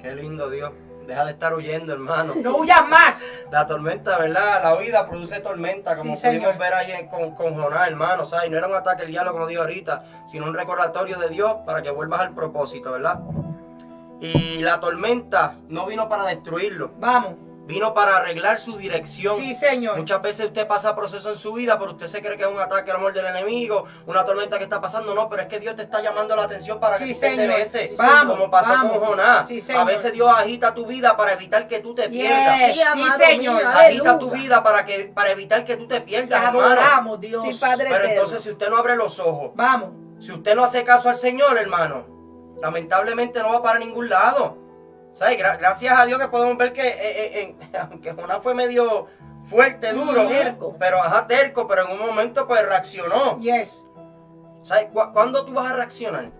Qué lindo, Dios. Deja de estar huyendo, hermano. No huyas más. La tormenta, ¿verdad? La huida produce tormenta, como Sí, señor. pudimos ver ahí con Jonás, hermano. ¿Sabes? No era un ataque al diablo, como digo ahorita, sino un recordatorio de Dios para que vuelvas al propósito, ¿verdad? Y la tormenta no vino para destruirlo, Vamos. vino para arreglar su dirección. Sí, señor. Muchas veces usted pasa procesos en su vida, pero usted se cree que es un ataque al amor del enemigo, una tormenta que está pasando. No, pero es que Dios te está llamando la atención para Sí, que tú te señor. endereces, Sí, vamos, como pasó vamos. con Jonás. Sí, señor. A veces Dios agita tu vida para evitar que tú te pierdas. Yes. Sí, amado señor. mío, Agita tu aleluya. vida para evitar que tú te Te pierdas, hermano. adoramos, Dios. Sí, Padre Pero eterno. entonces si usted no abre los ojos, Vamos. si usted no hace caso al Señor, hermano, lamentablemente no va para ningún lado. ¿Sabes? Gracias a Dios que podemos ver que aunque Jonás fue medio fuerte, duro, Terco. pero terco, pero en un momento pues reaccionó. Yes. ¿Sabes? ¿Cuándo tú vas a reaccionar?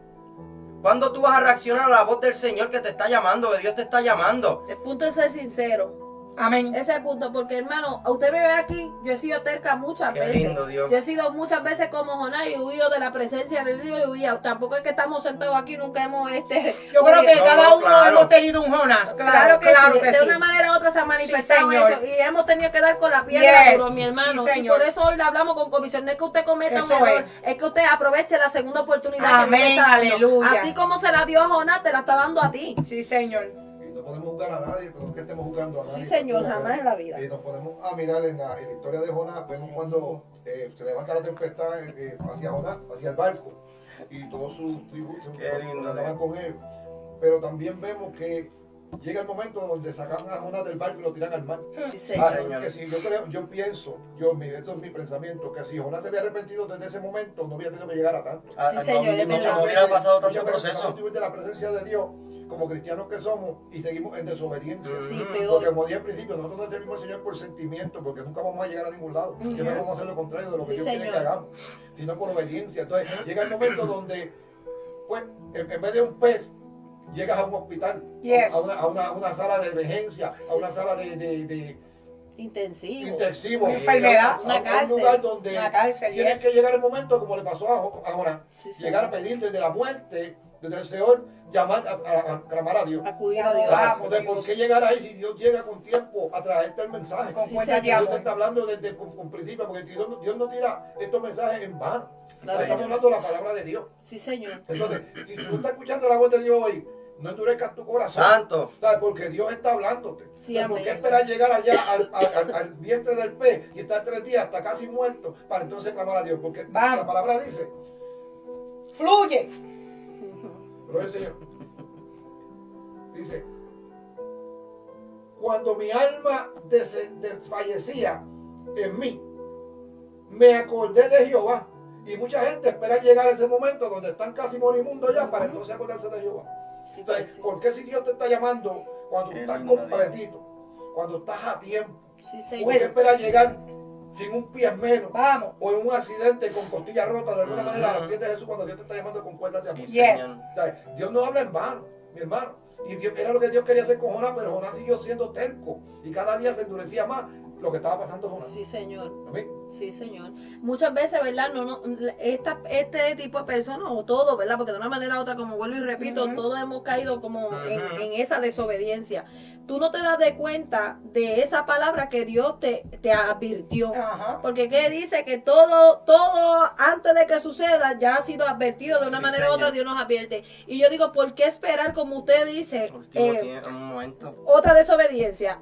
¿Cuándo tú vas a reaccionar a la voz del Señor que te está llamando, que Dios te está llamando? El punto es ser sincero. Amén. Ese es el punto, porque hermano, usted me ve aquí, yo he sido terca muchas Qué veces. lindo, Dios. Yo he sido muchas veces como Jonás y he huido de la presencia de Dios y huido. Tampoco es que estamos sentados aquí, nunca hemos Yo creo que No, cada uno claro. hemos tenido un Jonás. Claro que sí, de sí. una manera u otra se ha manifestado señor. eso y hemos tenido que dar con la piedra, Yes, duro, mi hermano. sí, y señor. por eso hoy le hablamos con comisión. No es que usted cometa un Eso error, es que usted aproveche la segunda oportunidad que Dios le Amén, está dando. aleluya. Así como se la dio a Jonás, te la está dando a ti. Sí, señor. Y no podemos juzgar a nadie, pero no es que estemos juzgando a nadie. Sí, Señor, Pero, jamás en la vida. nos ponemos a mirar en la historia de Jonás, vemos cuando se levanta la tempestad hacia Jonás, hacia el barco, y todos sus tribus Qué lindo, andaban con él. Pero también vemos que llega el momento donde sacan a Jonás del barco y lo tiran al mar. Sí, Señor. Señor. Que si yo pienso, esto es mi pensamiento, que si Jonás se había arrepentido desde ese momento, no había tenido que llegar a tanto. Sí, señor, no, es no, verdad. no hubiera pasado Muchas tanto veces proceso. estamos de la presencia de Dios, como cristianos que somos, y seguimos en desobediencia. Sí, Porque peor. como dije al principio, nosotros no servimos al Señor por sentimiento, porque nunca vamos a llegar a ningún lado. Siempre vamos a hacer lo contrario de lo que Sí, Dios quiere Señor. que hagamos, sino por obediencia. Entonces llega el momento donde, pues, en vez de un pez, llegas a un hospital, Yes. a una sala de emergencia, a una sala de Intensivo. intensivo, Una enfermedad. Una a un cárcel. lugar donde Una cárcel, tienes yes. que llegar el momento, como le pasó a Jonás, Sí, sí. llegar a pedir desde la muerte, desde el Señor, llamar a clamar a Dios. Acudir a Dios. Vamos, Entonces, ¿por qué llegar ahí si Dios llega con tiempo a traerte el mensaje? Con Sí, cuenta de Señor. Dios te amor. está hablando desde un principio, porque Dios no tira estos mensajes en vano. Claro. Estamos hablando de la palabra de Dios. Sí, Señor. Entonces, si tú estás escuchando la voz de Dios hoy, no endurezcas tu corazón. Santo. ¿Sabes? Porque Dios está hablándote. Sí, O sea, ¿por amén. qué esperar llegar allá al vientre del pez y estar 3 días hasta casi muerto para entonces clamar a Dios? Porque Vamos. la palabra dice, Fluye. pero el Señor dice, cuando mi alma desfallecía en mí, me acordé de Jehová. Y mucha gente espera llegar a ese momento donde están casi moribundos ya para entonces acordarse de Jehová. Sí, Entonces, pues, sí. ¿por qué si Dios te está llamando cuando Qué estás lindo, completito, cuando estás a tiempo? Sí, ¿Por qué Señor. esperar llegar sin un pie menos? Vamos. O en un accidente con costilla rota de alguna Ujú. manera a los pies de Jesús cuando Dios te está llamando con cuerdas de amor. Sí, Yes. Señor. ¿Sabes? Dios no habla en vano, mi hermano. Y Dios, era lo que Dios quería hacer con Jonás, pero Jonás siguió siendo terco. Y cada día se endurecía más lo que estaba pasando con Jonás. Sí, Señor. Amén. Sí, Señor. Muchas veces, ¿verdad? Este tipo de personas, o todos, ¿verdad? Porque de una manera u otra, como vuelvo y repito, Ujú. todos hemos caído como en Ujú. esa desobediencia. Tú no te das de cuenta de esa palabra que Dios te advirtió. Ajá. Porque ¿qué dice? Que todo antes de que suceda ya ha sido advertido de una Sí, manera u otra, Señor. Dios nos advierte. Y yo digo, ¿por qué esperar, como usted dice, Último tiempo, un momento. otra desobediencia,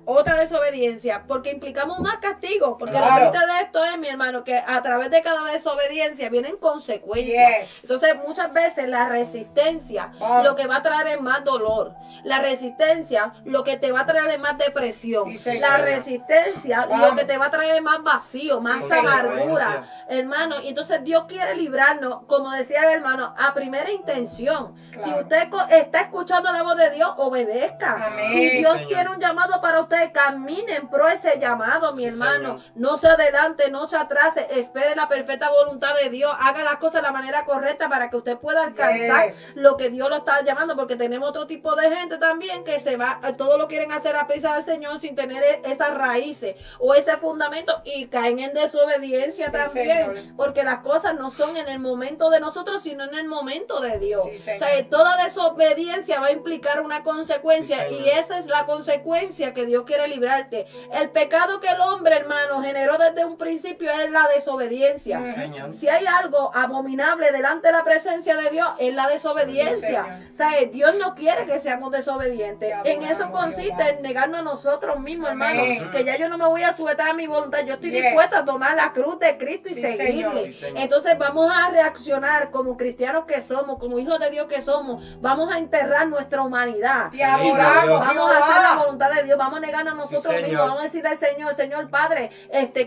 porque implicamos más castigo, porque Claro. lo triste de esto es, mi hermano, que a través de cada desobediencia vienen consecuencias. Yes. Entonces, muchas veces la resistencia Vamos. lo que va a traer es más dolor. La resistencia lo que te va a traer es más depresión. Sí, señor. La resistencia Vamos. lo que te va a traer es más vacío, más Sí, señor. amargura, hermano. Y entonces Dios quiere librarnos, como decía el hermano, a primera intención. Claro. Si usted está escuchando la voz de Dios, obedezca. Amén. Si Dios Señor. tiene un llamado para usted, camine en pro de ese llamado, mi Sí, hermano. Señor. No se adelante, no se atrase, espere la perfecta voluntad de Dios, haga las cosas de la manera correcta para que usted pueda alcanzar Yes. lo que Dios lo está llamando, porque tenemos otro tipo de gente también que se va, todo lo quieren hacer a prisa del Señor sin tener esas raíces o ese fundamento y caen en desobediencia Sí, también, Señor. porque las cosas no son en el momento de nosotros, sino en el momento de Dios. Sí, O Señor. sea, toda desobediencia va a implicar una consecuencia Sí, y Señor. esa es la consecuencia que Dios quiere librarte. El pecado que el hombre, hermano, generó desde un principio es la desobediencia. Mm. Señor. Si hay algo abominable delante de la presencia de Dios, es la desobediencia. Sí, O sea, Dios no quiere que seamos desobedientes. Te En eso adoramos, consiste Jehová. en negarnos a nosotros mismos, Amén. hermano. Que ya yo no me voy a sujetar a mi voluntad. Yo estoy Yes. dispuesta a tomar la cruz de Cristo y Sí, seguirle. Sí, Señor. Entonces vamos a reaccionar como cristianos que somos, como hijos de Dios que somos. Vamos a enterrar nuestra humanidad. Te Lindo, adoramos, Dios. Vamos a hacer la Jehová. voluntad de Dios, vamos a negarnos a nosotros Sí, mismos, Señor. vamos a decirle al Señor, Señor Padre,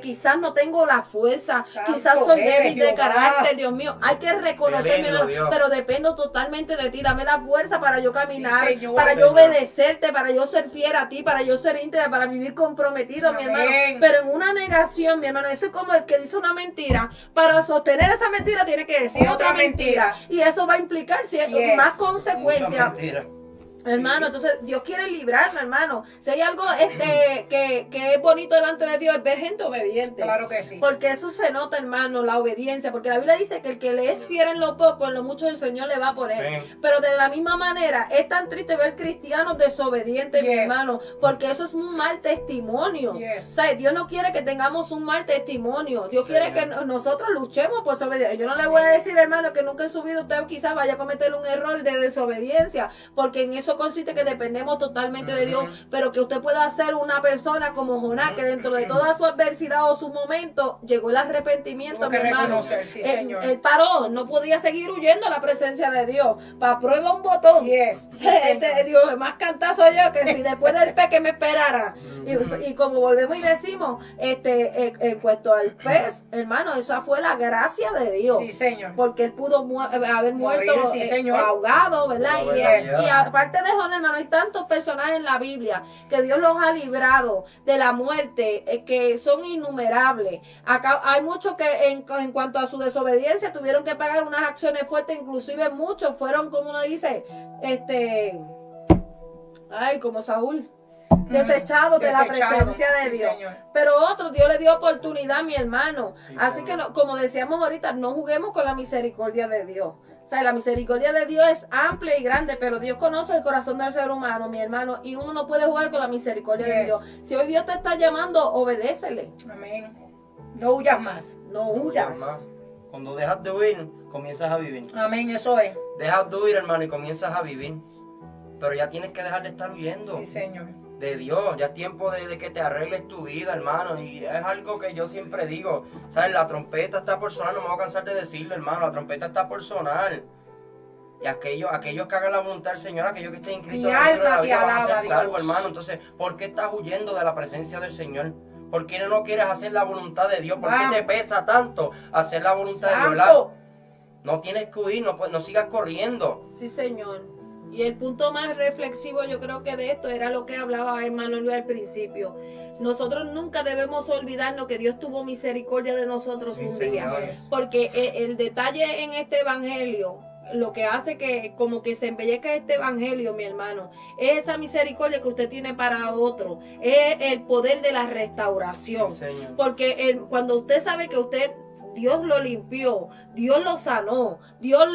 quizás no tengo la fuerza, Santo quizás soy eres, débil de Jehová. carácter, Dios mío, hay que reconocer, Qué mi lindo, hermano, Dios. pero dependo totalmente de ti, dame la fuerza para yo caminar, Sí, Señor. para yo Señor. obedecerte, para yo ser fiel a ti, para yo ser íntegra, para vivir comprometido, mi Amén. hermano, pero en una negación, mi hermano, eso es como el que dice una mentira, para sostener esa mentira tiene que decir Otra otra mentira, mentira. y eso va a implicar Yes. más Mucha consecuencias. mentira. Hermano, entonces Dios quiere librarnos, hermano. Si hay algo que es bonito delante de Dios es ver gente obediente. Claro que sí. Porque eso se nota, hermano, la obediencia. Porque la Biblia dice que el que le es fiel en lo poco, en lo mucho el Señor le va a poner. Amén. Pero de la misma manera, es tan triste ver cristianos desobedientes, mi Yes. hermano. Porque eso es un mal testimonio. Yes. O sea, Dios no quiere que tengamos un mal testimonio. Dios Sí, quiere que Señor. nosotros luchemos por su obediencia. Yo no le voy a decir, hermano, que nunca en su vida usted quizás vaya a cometer un error de desobediencia. Porque en eso eso consiste que dependemos totalmente de Dios, pero que usted pueda ser una persona como Jonás, que dentro de toda su adversidad o su momento, llegó el arrepentimiento, Tuvo mi que hermano. reconocer, sí, señor. Él paró, no podía seguir huyendo a la presencia de Dios. Para prueba un botón. Yes, sí, Dios, más cantazo yo que si después del pez que me esperara. Y como volvemos y decimos, en cuanto al pez, hermano, esa fue la gracia de Dios. Sí, señor. Porque él pudo haber muerto sí, señor. ahogado, ¿verdad? No, Y aparte de Jonás, hermano, hay tantos personajes en la Biblia que Dios los ha librado de la muerte, que son innumerables. Acá hay muchos que en cuanto a su desobediencia tuvieron que pagar unas acciones fuertes, inclusive muchos fueron, como uno dice, como Saúl, desechados de la presencia de sí, Dios. señor. Pero otro, Dios le dio oportunidad, mi hermano. Sí, Así señor. que, como decíamos ahorita, no juguemos con la misericordia de Dios. O sea, la misericordia de Dios es amplia y grande, pero Dios conoce el corazón del ser humano, mi hermano, y uno no puede jugar con la misericordia de Yes. Dios. Si hoy Dios te está llamando, obedécele. Amén. No huyas más. No huyas. Cuando dejas de huir, comienzas a vivir. Amén, eso es. Dejas de huir, hermano, y comienzas a vivir. Pero ya tienes que dejar de estar huyendo Sí, señor. de Dios. Ya es tiempo de que te arregles tu vida, hermano. Y es algo que yo siempre digo. ¿Sabes? La trompeta está por sonar. No me voy a cansar de decirlo, hermano. La trompeta está por sonar. Y aquellos que hagan la voluntad del Señor, aquellos que estén inscritos Mi en el libro de alma la te vida, van a alaba, ser salvos, Dios. hermano. Entonces, ¿por qué estás huyendo de la presencia del Señor? ¿Por qué no quieres hacer la voluntad de Dios? ¿Por qué Vamos. te pesa tanto hacer la voluntad de Dios? Santo. No tienes que huir, no sigas corriendo. Sí, Señor. Y el punto más reflexivo yo creo que de esto era lo que hablaba hermano Luis al principio. Nosotros nunca debemos olvidarnos que Dios tuvo misericordia de nosotros Sí, un día. señores. Porque el detalle en este evangelio, lo que hace que como que se embellezca este evangelio, mi hermano, es esa misericordia que usted tiene para otro. Es el poder de la restauración. Sí, Señor. Porque cuando usted sabe que Dios lo limpió, Dios lo sanó, Dios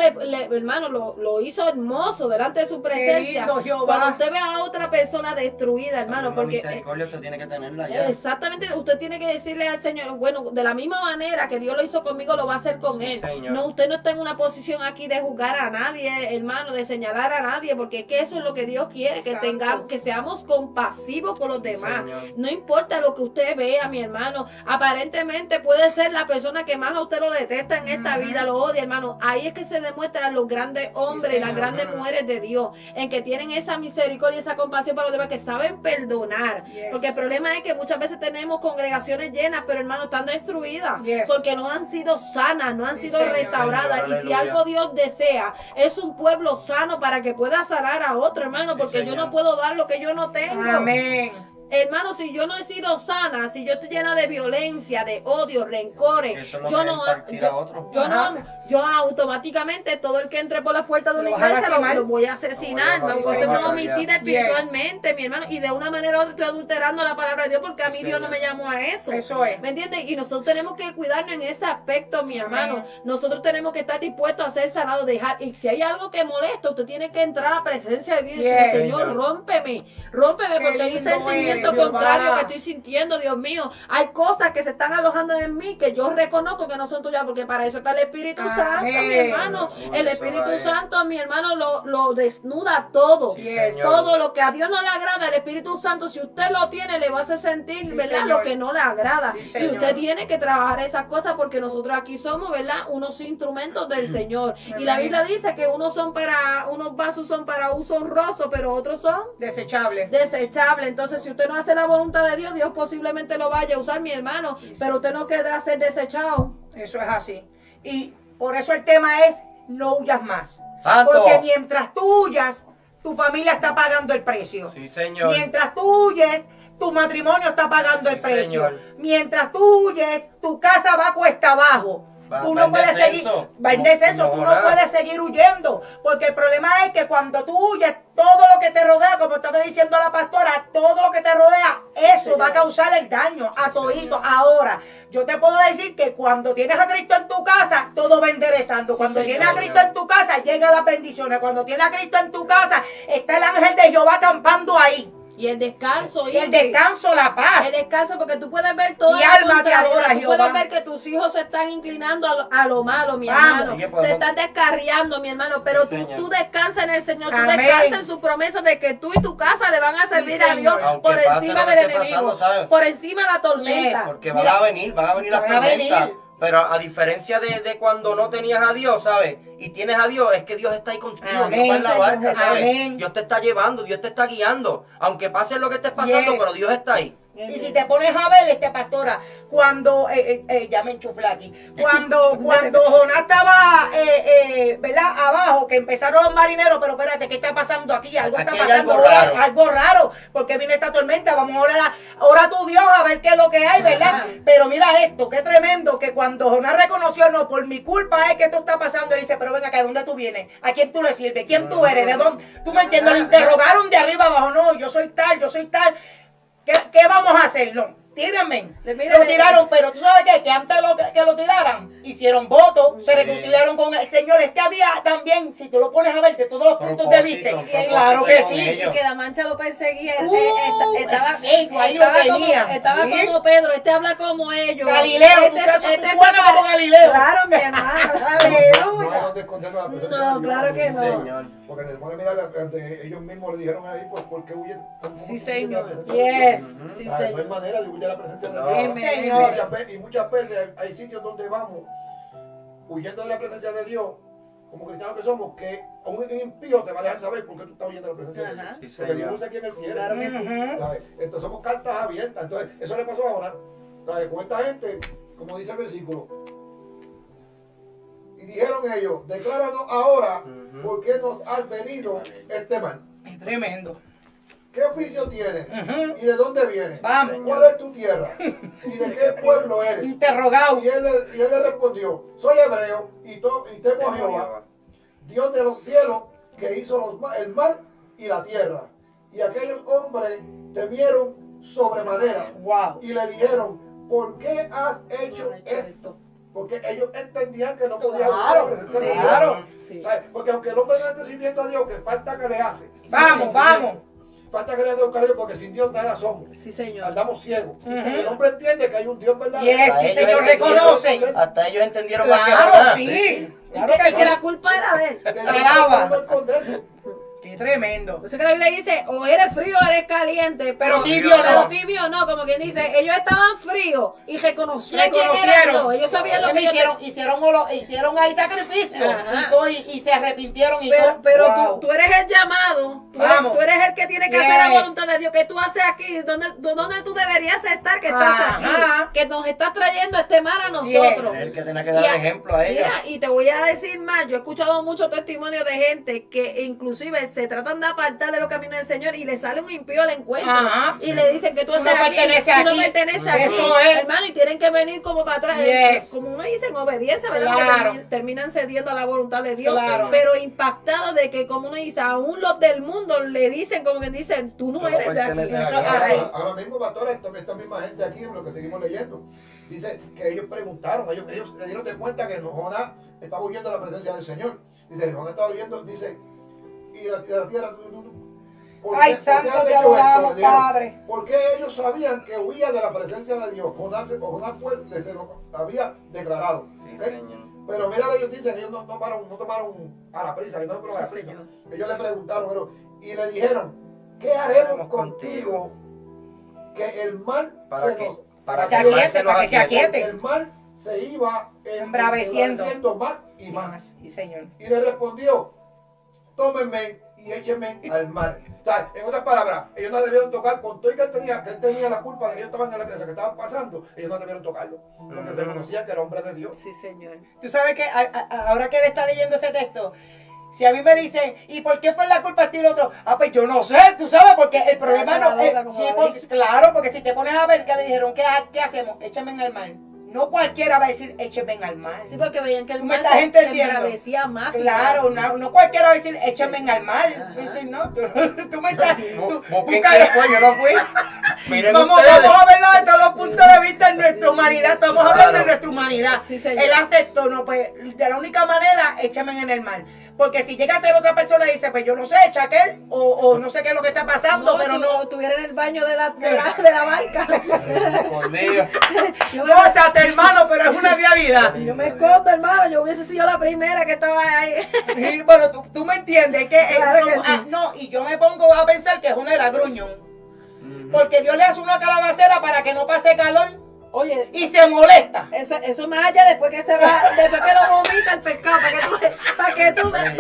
hermano, lo hizo hermoso delante de su presencia. lindo, Jehová. Cuando usted ve a otra persona destruida, hermano, Esa porque misericordia usted tiene que tenerla ya. exactamente, usted tiene que decirle al Señor, bueno, de la misma manera que Dios lo hizo conmigo, lo va a hacer con Sí, él. Señor. No, usted no está en una posición aquí de juzgar a nadie, hermano, de señalar a nadie, porque es que eso es lo que Dios quiere, que Exacto. que seamos compasivos con los Sí, demás. Señor. No importa lo que usted vea, mi hermano. Aparentemente puede ser la persona que más a usted lo detesta en esta vida, lo odia, hermano. Ahí es que se demuestran los grandes hombres y las Señor. grandes mujeres de Dios, en que tienen esa misericordia, esa compasión para los demás, que saben perdonar. Yes. Porque el problema es que muchas veces tenemos congregaciones llenas, pero hermano, están destruidas. Yes. Porque no han sido sanas, no han Sí, sido Señor. restauradas. Señor, Y si aleluya. algo Dios desea, es un pueblo sano para que pueda sanar a otro, hermano. Sí, Porque yo Señor. no puedo dar lo que yo no tengo. Amén. Hermano, si yo no he sido sana, si yo estoy llena de violencia, de odio, rencores, Eso es lo yo que no, impartir a otro. yo Ajá. no, yo automáticamente todo el que entre por la puerta de una Lo vas a iglesia lastimar. lo voy a asesinar, Lo me voy a voy a hacer matar, un homicida ya. espiritualmente, mi hermano, y de una manera u otra estoy adulterando la palabra de Dios porque a Sí, mí Dios no Señor. me llamó a eso. Eso es. ¿Me entiendes? Y nosotros tenemos que cuidarnos en ese aspecto, mi hermano. Nosotros tenemos que estar dispuestos a ser sanados, dejar. Y si hay algo que molesta, usted tiene que entrar a la presencia de Dios y decir, Yes. Señor, Señor. rómpeme Qué porque hay un lindo sentimiento eres, Jehová. contrario que estoy sintiendo, Dios mío. Hay cosas que se están alojando en mí que yo reconozco que no son tuyas, porque para eso está el Espíritu Amén. Santo, mi hermano. El Eso Espíritu es. Santo, mi hermano, lo desnuda todo. Sí, Yes. Señor. Todo lo que a Dios no le agrada, el Espíritu Santo, si usted lo tiene, le va a hacer sentir, Sí, ¿verdad? señor. Lo que no le agrada. Sí, Y señor. usted tiene que trabajar esas cosas porque nosotros aquí somos, ¿verdad? Unos instrumentos del Señor. Y la Amén. Biblia dice que unos vasos son para uso honroso, pero otros son Desechable. desechables. Entonces, si usted no hace la voluntad de Dios, Dios posiblemente lo vaya a usar, mi hermano, pero usted no quedará ser desechado. Eso es así. Y por eso el tema es no huyas más. ¡Santo! Porque mientras tú huyas, tu familia está pagando el precio. Sí, Señor. Mientras tú huyes, tu matrimonio está pagando Sí, el precio. señor. Mientras tú huyes, tu casa va cuesta abajo. Tú Va no en puedes seguir, descenso. va en descenso, tú no Ahora. puedes seguir huyendo, porque el problema es que cuando tú huyes, todo lo que te rodea, como estaba diciendo la pastora, todo lo que te rodea, eso señor. va a causar el daño a todito. señor. Ahora, yo te puedo decir que cuando tienes a Cristo en tu casa, todo va enderezando. Cuando señor. tienes a Cristo en tu casa, llegan las bendiciones. Cuando tienes a Cristo en tu casa, está el ángel de Jehová acampando ahí. Y el descanso, Y el Ingrid. descanso, la paz. El descanso, porque tú puedes ver todo. Mi alma te adora, Tú Jehová. puedes ver que tus hijos se están inclinando a lo malo, mi Vamos. hermano. Sí, que podemos- Se están descarriando, mi hermano. Pero Sí, tú, Señor. tú descansas en el Señor. Tú Amén. descansas en su promesa de que tú y tu casa le van a servir a Señor. Dios Aunque por pase encima lo que del esté pasando, enemigo. ¿sabes? Por encima de la tormenta. Yes. Porque Mira, van a venir las van a tormentas. venir. Pero a diferencia de cuando no tenías a Dios, ¿sabes? Y tienes a Dios, es que Dios está ahí contigo, Amén, Dios va en la Señor barca, Jesús. ¿sabes? Amén. Dios te está llevando, Dios te está guiando. Aunque pase lo que estés pasando, Yes. pero Dios está ahí. Y si te pones a ver, pastora, cuando, ya me enchuflé aquí, cuando Jonás estaba, ¿verdad? Abajo, que empezaron los marineros, pero espérate, ¿qué está pasando aquí? Algo Aquí está hay pasando, algo raro. algo raro, porque viene esta tormenta, vamos a orar, ora a tu Dios a ver qué es lo que hay, ¿verdad? Ajá. Pero mira esto, qué tremendo, que cuando Jonás reconoció, no, por mi culpa es que esto está pasando, él dice, pero venga, ¿de dónde tú vienes? ¿A quién tú le sirves? ¿Quién tú eres? ¿De dónde? ¿Tú me entiendes? Lo interrogaron de arriba abajo, no, yo soy tal. ¿Qué vamos a hacer? No, tírenme. Mira, Lo tiraron, pero ¿tú sabes qué? Que antes que lo tiraran, hicieron votos, se Sí. reconciliaron con el Señor. Es que había también, si tú lo pones a ver de todos los puntos de vista, Propósito, claro que con sí. ellos. Y que la mancha lo perseguía. Ese sello ahí lo tenía. Estaba ¿Sí? como Pedro, habla como ellos. Galileo, tú suenas como Galileo. Claro, mi hermano. No hay Aleluya. donde esconderlo la presencia No, de Dios. claro que Sí, no. Señor. Porque se pone a mirar, ellos mismos le dijeron ahí, pues, ¿por qué huyen? ¿Cómo Sí, huyen de la Señor. presencia de Yes. Dios? Sí, No hay Señor. manera de huir de la presencia de No. Dios. Sí, Señor. Y muchas veces hay sitios donde vamos huyendo de la presencia de Dios, como cristianos que somos, que a un impío te va a dejar saber por qué tú estás huyendo de la presencia de Ajá. Dios. Sí, Porque Dios Señor. usa a quien Él quiere. Claro que sí. Ujú. ¿Sabes? Entonces somos cartas abiertas. Entonces, eso le pasó ahora. ¿Sabes? Con esta gente, como dice el versículo. Y dijeron ellos, decláranos ahora Ujú. por qué nos has venido este mal. Es tremendo. ¿Qué oficio tienes? Ujú. ¿Y de dónde vienes? Vamos. ¿Cuál es tu tierra? ¿Y de qué pueblo eres? Interrogado. Y él le respondió, soy hebreo y temo a Jehová, Dios de los cielos, que hizo el mar y la tierra. Y aquellos hombres temieron sobremanera Wow. y le dijeron, ¿por qué has hecho esto? Porque ellos entendían que no podían Claro, huir de la presencia de Dios. claro. Sí. ¿Sabes? Porque aunque el hombre no esté sirviendo a Dios, que falta que le hace. Vamos, vamos. Falta que le dé un cariño, porque sin Dios nada somos. Sí, señor. Andamos ciegos. Sí, Y señor. el hombre entiende que hay un Dios verdadero. Yes, A sí, ellos Señor, entendieron- reconoce. Hasta ellos entendieron más que Claro, Jonás. sí. Y Claro que, que y que sí. la culpa era de él. Que Dios Alaba. no va a esconderlo. Qué tremendo. Por eso que la Biblia dice, o eres frío o eres caliente, Pero pero tibio pero no. tibio no, como quien dice, ellos estaban fríos y reconocían quién era Reconocieron. Dios. Ellos sabían lo que ellos hicieron ahí sacrificio Ajá. y, todo, y se arrepintieron y Pero, todo. pero Wow. tú eres el llamado, Vamos. tú eres el que tiene que Yes. hacer la voluntad de Dios. ¿Qué tú haces aquí? ¿Dónde tú deberías estar que estás Ajá. aquí? Que nos estás trayendo este mar a nosotros. Es el que tenía que dar Y ejemplo a ellos. Mira, y te voy a decir más, yo he escuchado muchos testimonios de gente que inclusive se tratan de apartar de los caminos del Señor y le sale un impío al encuentro Ajá, y le dicen que tú Tú estás no aquí, perteneces tú no aquí. perteneces aquí, Eso es. hermano, y tienen que venir como para atrás, Yes. como uno dice, en obediencia, ¿verdad? Claro. Que terminan cediendo a la voluntad de Dios, Claro. pero impactados de que, como uno dice, aún los del mundo le dicen, como que dicen, tú no Tú no eres de aquí. perteneces Eso aquí. es así. Ahora mismo, pastora, esta misma gente aquí, en lo que seguimos leyendo, dice que ellos preguntaron, ellos se dieron de cuenta que Jonás estaba huyendo de la presencia del Señor. Dice, Jonás estaba huyendo, dice, y la tierra... ¿por Ay, qué- santo, por qué has te hecho esto? adoramos, Le dijeron. Padre. Porque ellos sabían que huía de la presencia de Dios. Jonás pues se lo había declarado. Sí, ¿Eh? Señor. Pero mira, ellos dicen, ellos no tomaron a la prisa, ellos no fueron a la Sí, prisa. señor. Ellos le preguntaron, y le dijeron, ¿qué haremos Haremos contigo? Que el mal ¿Para se qué? nos Para Se que el mal aquiete, para que se aquiete. aquiete. el mal se iba Embraveciendo. más y más. Sí, Señor. Y le respondió, tómenme y échenme al mar. O sea, en otras palabras, ellos no debieron tocar, con todo y que él tenía la culpa de que ellos estaban en lo que estaban pasando, ellos no debieron tocarlo, porque Ujú. reconocían que era hombre de Dios. Sí, señor. Tú sabes que ahora que él está leyendo ese texto, si a mí me dicen, ¿y por qué fue la culpa a ti y el otro? Ah, pues yo no sé, tú sabes, porque el problema la no boca es. como Sí, David. claro, porque si te pones a ver que le dijeron, ¿qué hacemos? Échame en el mar. No cualquiera va a decir, écheme en el mar. Sí, porque veían que el ¿Tú me mar estás se entendiendo? embravecía más. y Claro, más. no cualquiera va a decir, échame en el mar. Ajá. Dicen, no, tú me estás. Busquen quién fue, yo no fui. Miren Vamos ustedes. a verlo de todos los punto de vista de nuestra humanidad, estamos hablando de Claro. nuestra humanidad. Sí, señor. Él aceptó, no, pues de la única manera, échame en el mar. Porque si llega a ser otra persona y dice, pues yo no sé, echa aquel, o no sé qué es lo que está pasando, pero no. Estuviera en el baño de la barca. Por Dios. Yo No, hermano, pero es una realidad. Yo me escondo, hermano. Yo hubiese sido la primera que estaba ahí. Sí, pero tú me entiendes que, Claro que sí. no, y yo me pongo a pensar que Jonás era gruñón. Porque Dios le hace una calabacera para que no pase calor Oye, y se molesta. eso más allá después que se va, después que lo vomita el pescado, para que tú veas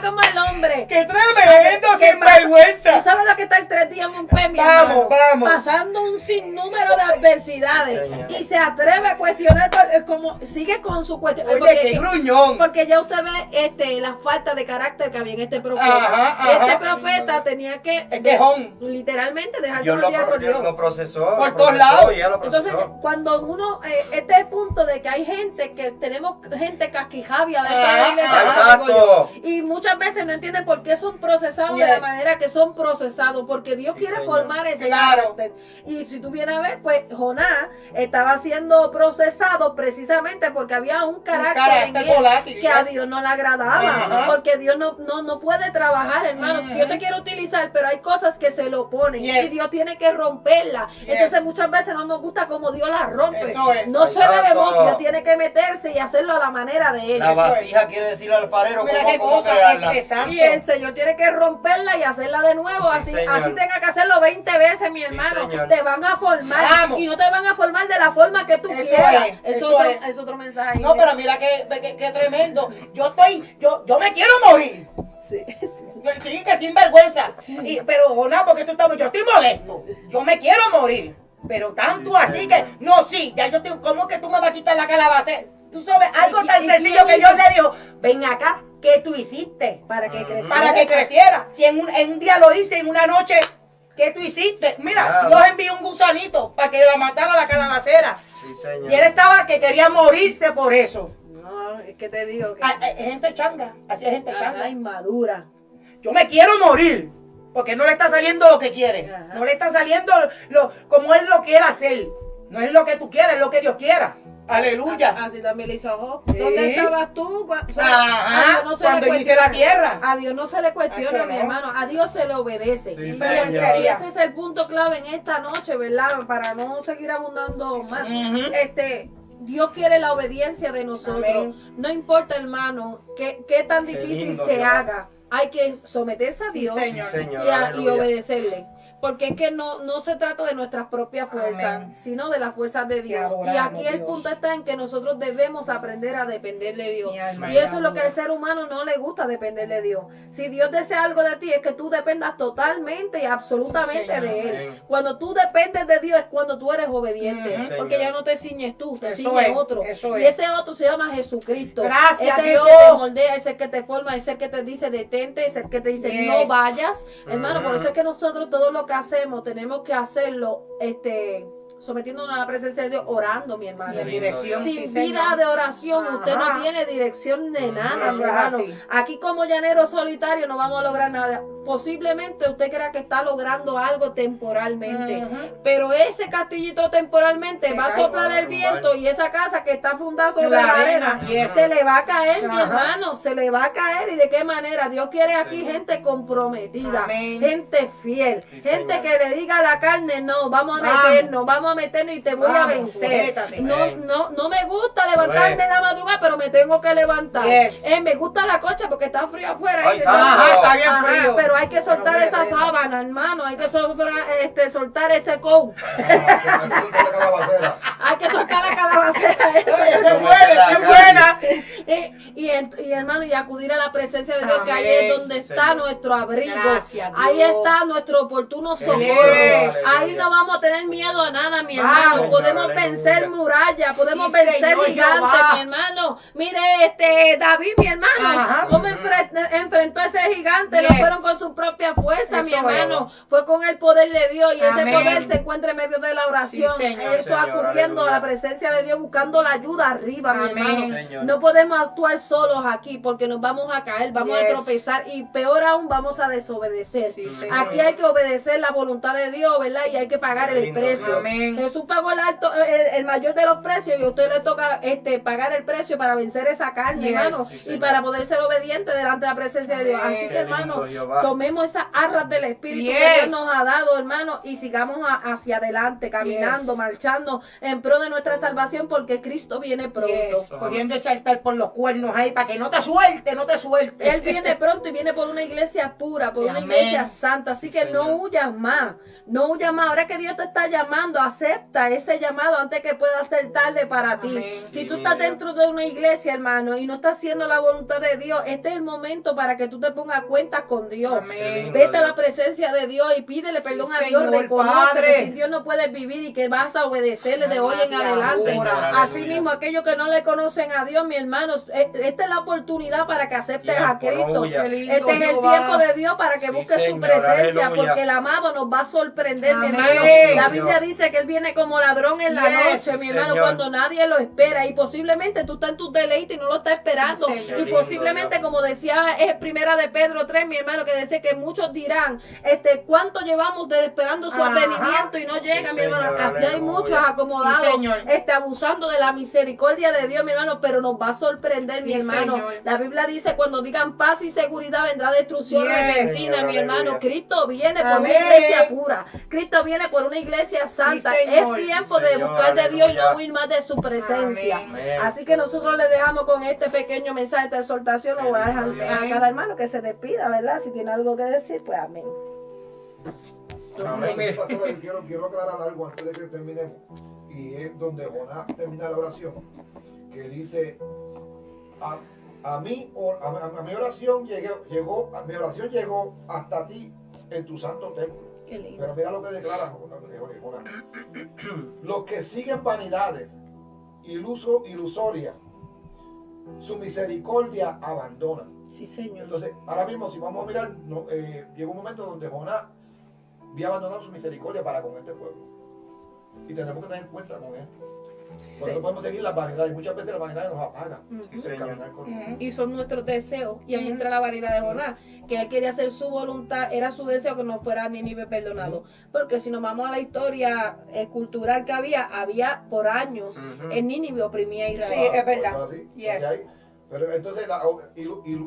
como el hombre. ¡Qué tremendo, ¿Qué sinvergüenza! ¿Tú sabes lo que está el 3 días en un pez, mi Vamos, hermano? vamos. Pasando un sinnúmero de adversidades. Sí, señor. Y se atreve a cuestionar, como sigue con su cuestión. Oye, qué gruñón. Porque ya usted ve la falta de carácter que había en este profeta. Ajá, ajá. Este profeta tenía que Es quejón. literalmente dejarse Dios guiar por Dios. lo procesó. Por lo todos procesó, lados. ya lo procesó. Entonces, cuando uno, este es el punto de que hay gente que tenemos gente casquijabia dentro de la iglesia, Ah, ¿verdad? Digo exacto. yo. Y muchas veces no entienden por qué son procesados de la Yes. manera que son procesados, porque Dios Sí, quiere señor. formar ese Claro. carácter. Y si tú vienes a ver, pues Jonás estaba siendo procesado precisamente porque había un carácter en él volátil, que a yes. Dios no le agradaba, Ajá. porque Dios no puede trabajar, hermanos. Ujú. Dios te quiere utilizar, pero hay cosas que se lo ponen Yes. y Dios tiene que romperla. Yes. Entonces muchas veces no nos gusta como Dios la rompe. Eso es. No se Exacto. debe, Dios tiene que meterse y hacerlo a la manera de él. La Eso es. vasija quiere decir al alfarero Mira qué cómo cosa, crearla. exacto. Y el Señor tiene que romperla y hacerla de nuevo, Sí, así, señor. así tenga que hacerlo 20 veces, mi hermano. señor. Te van a formar Vamos. y no te van a formar de la forma que tú Eso quieras. es, Es eso otro, es. es otro mensaje. No, pero mira qué tremendo. Yo me quiero morir. Sí, sí. Sí, que sinvergüenza. Pero Jonás, porque tú estás, yo estoy molesto. Yo me quiero morir. Pero tanto así que, no, sí, ya yo estoy, ¿cómo que tú me vas a quitar la calabaza? Tú sabes, algo ¿Y tan quién sencillo que hizo? Dios le dijo, ven acá, ¿qué tú hiciste? Para que creciera. Para que creciera. Si en un día lo hice, en una noche, ¿qué tú hiciste? Mira, Claro. Dios envió un gusanito para que la matara la calabacera. Sí, señor. Y él estaba que quería morirse por eso. No, es que te digo que Gente changa, así es gente changa. ajá, inmadura. Yo me quiero morir. Porque no le está saliendo lo que quiere. Ajá. No le está saliendo como él lo quiere hacer. No es lo que tú quieres, es lo que Dios quiera. Aleluya. Así también le hizo a Job. Sí. ¿Dónde estabas tú? Ajá, a Dios no se cuando le yo hice la cuestiona. tierra. A Dios no se le cuestiona, Acho, mi no. hermano. A Dios se le obedece. Sí, Y señor. ese es el punto clave en esta noche, ¿verdad? Para no seguir abundando más. Ujú. Dios quiere la obediencia de nosotros. Amén. No importa, hermano, qué tan Qué difícil lindo, se Dios. haga. Hay que someterse a Sí, Dios señor. Sí, señor. y Aleluya. obedecerle. Porque es que no se trata de nuestras propias fuerzas, Amén. sino de las fuerzas de Dios. adoramos, Y aquí el Dios. punto está en que nosotros debemos aprender a depender de Dios. Mi alma Y eso es lo alaba. que al ser humano no le gusta, depender de Dios. Si Dios desea algo de ti, es que tú dependas totalmente y absolutamente Sí, señor. de Él. Amén. Cuando tú dependes de Dios es cuando tú eres obediente. Ujú. Porque Señor. ya no te ciñes tú, te Eso ciñe es, otro. eso Y es. ese otro se llama Jesucristo. Gracias, ese Dios. es el que te moldea, ese es el que te forma, ese es el que te dice detente, ese es el que te dice Yes. no vayas. Hermano, por Ujú. eso es que nosotros todo lo que hacemos tenemos que hacerlo sometiéndonos a la presencia de Dios, orando, mi hermano. Y en dirección, Sin sí, vida señor. de oración, usted Ajá. no tiene dirección de nada, Eso mi es hermano. así. Aquí como llanero solitario no vamos a lograr nada. Posiblemente usted crea que está logrando algo temporalmente. Ujú. Pero ese castillito temporalmente Se va a cae, soplar va a el viento derrumbar. y esa casa que está fundada sobre La la arena, arena yes. se le va a caer, mi Ajá. hermano, se le va a caer. ¿Y de qué manera? Dios quiere aquí Señor. gente comprometida, Amén. gente fiel, Sí, gente señor. que le diga a la carne, no, vamos a Vamos. meternos y te voy a Vamos, vencer. sujétate. No, Amén. no me gusta levantarme en la madrugada, pero me tengo que levantar. Yes. Me gusta la cocha porque está frío afuera. Ay, y- santo. Ajá, está bien Ajá, frío. pero hay que soltar Pero esa fíjate. sábana, hermano. Hay que soltar ese coat. Hay que soltar la calabacera Oye, esa. esa es Eso buena, mete la esa es carne. buena. Y hermano, y acudir a la presencia de Dios, que ahí Amén. es donde Sí, está señor. nuestro abrigo. Gracias, Ahí Dios. está nuestro oportuno socorro. Yes. Ahí no vamos a tener miedo a nada, mi Vamos. hermano. Podemos Aleluya. vencer murallas, podemos Sí, vencer Señor gigantes, Jehová. mi hermano. Mire, David, mi hermano, Ajá. cómo enfrentó a ese gigante. No Yes. fueron con su propia fuerza, mi Eso es. hermano. Fue con el poder de Dios. Y ese Amén. poder se encuentra en medio de la oración. Sí, Señor. Eso Señor, acudiendo a la aleluya. presencia de Dios, buscando la ayuda arriba, mi Amén. hermano. Señor. No podemos actuar solos aquí porque nos vamos a caer, vamos a Yes. tropezar y peor aún vamos a desobedecer. Sí, Señor. Aquí hay que obedecer la voluntad de Dios, ¿verdad? Y hay que pagar Qué el lindo, precio. Amén. Amén. Jesús pagó el mayor de los precios y a usted le toca pagar el precio para vencer esa carne, Yes. hermano, Sí, y señor. para poder ser obediente delante de la presencia de Dios. Amén. Así que, Qué hermano, lindo, Jehová. tomemos esas arras del Espíritu que Yes. Dios nos ha dado, hermano, y sigamos hacia adelante, caminando, Yes. marchando en pro de nuestra salvación, porque Cristo viene pronto. Yes. Cogiendo ese altar por los cuernos ahí para que no te suelte, no te suelte. Él viene pronto y viene por una iglesia pura, por una Amén. iglesia santa. Así Sí, que no Señor. huyas más. No huyas más. Ahora que Dios te está llamando, acepta ese llamado antes que pueda ser tarde para ti. Amén. Si Sí, tú estás mira. dentro de una iglesia, hermano, y no estás haciendo la voluntad de Dios, este es el momento para que tú te pongas cuentas con Dios. Amén. Vete a la presencia de Dios y pídele perdón a Dios. Señor, Reconoce Padre. que sin Dios no puedes vivir y que vas a obedecerle de hoy en Amén. adelante. Señor, Así aleluya. mismo, aquellos que no le conocen a Dios, mi hermano, esta es la oportunidad para que aceptes a Tiempo, no Cristo. huyas. Qué lindo, Este es el Jehová. tiempo de Dios para que Sí, busques su Señor, presencia, aleluya. porque el amado nos va a sorprender, mi Amén. hermano. La Biblia dice que Él viene como ladrón en la Yes, noche, mi hermano, Señor. cuando nadie lo espera. Y posiblemente tú estás en tus deleites y no lo estás esperando. Sí, Señor. Y Lindo, posiblemente, Dios. como decía primera de Pedro 3, mi hermano, que dice que muchos dirán, ¿cuánto llevamos esperando su Ajá. advenimiento y no llega, Sí, mi hermano? Señor, Así hay aleluya. muchos acomodados, Sí, Señor. abusando de la misericordia de Dios, mi hermano, pero nos va a sorprender, Sí, mi hermano. Señor. La Biblia dice, cuando digan paz y seguridad, vendrá destrucción Yes. repentina, Señor, mi hermano. aleluya. Cristo viene por Amén. una iglesia pura. Cristo viene por una iglesia santa. Sí, Señor. Es tiempo Sí, de Señor, buscar de Dios y aleluya. no huir más de su presencia. Amén. Así que nosotros le dejamos con este pequeño mensaje de exhortación. Lo voy a dejar Amén. a cada hermano que se despida, ¿verdad? Si tiene algo que decir, pues amén. Amén. Pastora, yo quiero aclarar algo antes de que terminemos. Y es donde Jonás termina la oración. Que dice, a mi oración mi oración llegó hasta ti en tu santo templo. Qué lindo. Pero mira lo que declara Jonás. Los que siguen vanidades, ilusorias, su misericordia abandona. Sí, Señor. Entonces, ahora mismo, si vamos a mirar, llegó un momento donde Jonás había abandonado su misericordia para con este pueblo. Y tenemos que tener en cuenta con esto. Por eso podemos seguir las vanidades. Muchas veces las vanidades nos apagan. Ujú. Sí, de Señor. caminar con Ujú. Y son nuestros deseos. Y ahí entra la variedad de Jonás, que él quería hacer su voluntad, era su deseo que no fuera Nínive perdonado. Porque si nos vamos a la historia cultural que había por años, Ujú. en Nínive oprimía a Sí, Israel. es verdad. Por eso así, Yes. ¿ok? Pero entonces la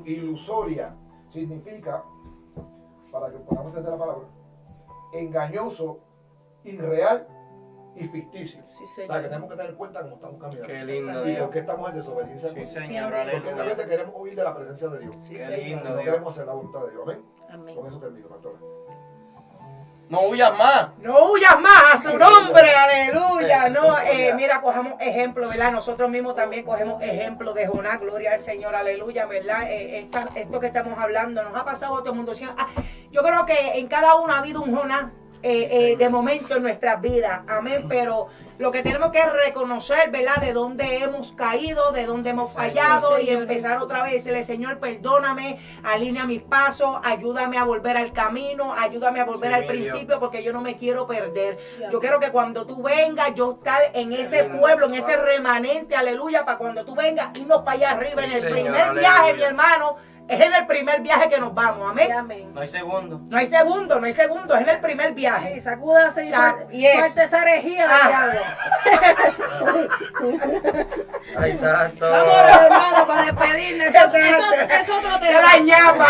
ilusoria significa, para que podamos entender la palabra, engañoso, irreal y ficticio. Sí, O sea, que Señor. tenemos que tener en cuenta cómo estamos caminando. Qué lindo, Y Dios. por qué estamos en desobediencia. Sí, con Dios. Señor, Amén. Porque a veces aleluya. queremos huir de la presencia de Dios. Sí, Qué Señor. Y lindo, no Dios. queremos hacer la voluntad de Dios. Amén. Amén. Con eso termino, pastora. No huyas más. No huyas más a su nombre, aleluya. No, mira, cojamos ejemplo, ¿verdad? Nosotros mismos también cogemos ejemplo de Jonás, gloria al Señor, aleluya, ¿verdad? Esto que estamos hablando nos ha pasado a todo el mundo. Yo creo que en cada uno ha habido un Jonás de momento en nuestras vidas, amén, pero lo que tenemos que reconocer, ¿verdad? De dónde hemos caído, de dónde hemos fallado, Sí, y Señor, empezar sí. otra vez y decirle, Señor, perdóname, alinea mis pasos, ayúdame a volver al camino, ayúdame a volver Sí, al mi Dios. principio, porque yo no me quiero perder. Sí, Yo amén. quiero que cuando tú vengas, yo estar en ese lindo. pueblo, en ese remanente, aleluya, para cuando tú vengas, irnos para allá arriba, Sí, en el Señor, primer aleluya. viaje, mi hermano, es en el primer viaje que nos vamos, Sí, amén. amén. No hay segundo. No hay segundo, no hay segundo, es en el primer Sí, viaje. sacúdase y Yes. suelte esa herejía Ah. del diablo. Ay, santo. Vámonos, hermano, para despedirnos. Eso es otro De la tema. ñapa.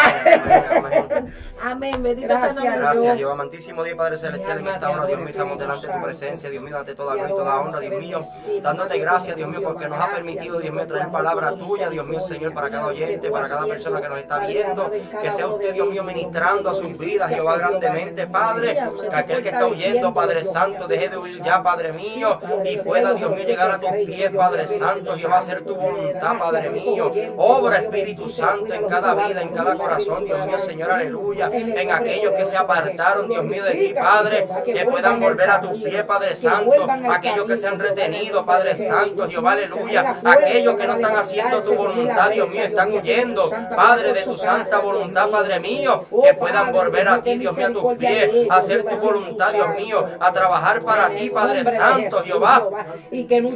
Amén. Amén. Bendito sea el Gracias, nombre de Gracias, Dios. Jehová amantísimo Dios Padre Celestial, en esta hora, Dios mío, estamos delante de tu presencia, Dios mío, dante toda gloria y toda honra, Dios mío, dándote gracias, Dios mío, porque nos ha permitido, Dios mío, traer palabra tuya, Dios mío, Señor, para cada oyente, para cada persona que nos está viendo, que sea usted, Dios mío, ministrando a sus vidas, Jehová, grandemente, Padre, que aquel que está huyendo, Padre Santo, deje de huir ya, Padre mío, y pueda, Dios mío, llegar a tus pies, Padre Santo, Jehová, hacer tu voluntad, Padre mío, obra, Espíritu Santo, en cada vida, en cada corazón, Dios mío, Señor, aleluya, en aquellos que se apartaron, Dios mío, de ti, Padre, que puedan volver a tus pies, Padre Santo, aquellos que se han retenido, Padre Santo, Jehová, aleluya, aquellos que no están haciendo tu voluntad, Dios mío, están huyendo, Padre. Padre, de tu santa voluntad, Padre mío, que puedan volver a ti, Dios mío, a tus pies, a hacer tu voluntad, Dios mío, a trabajar para ti, Padre Santo, Jehová.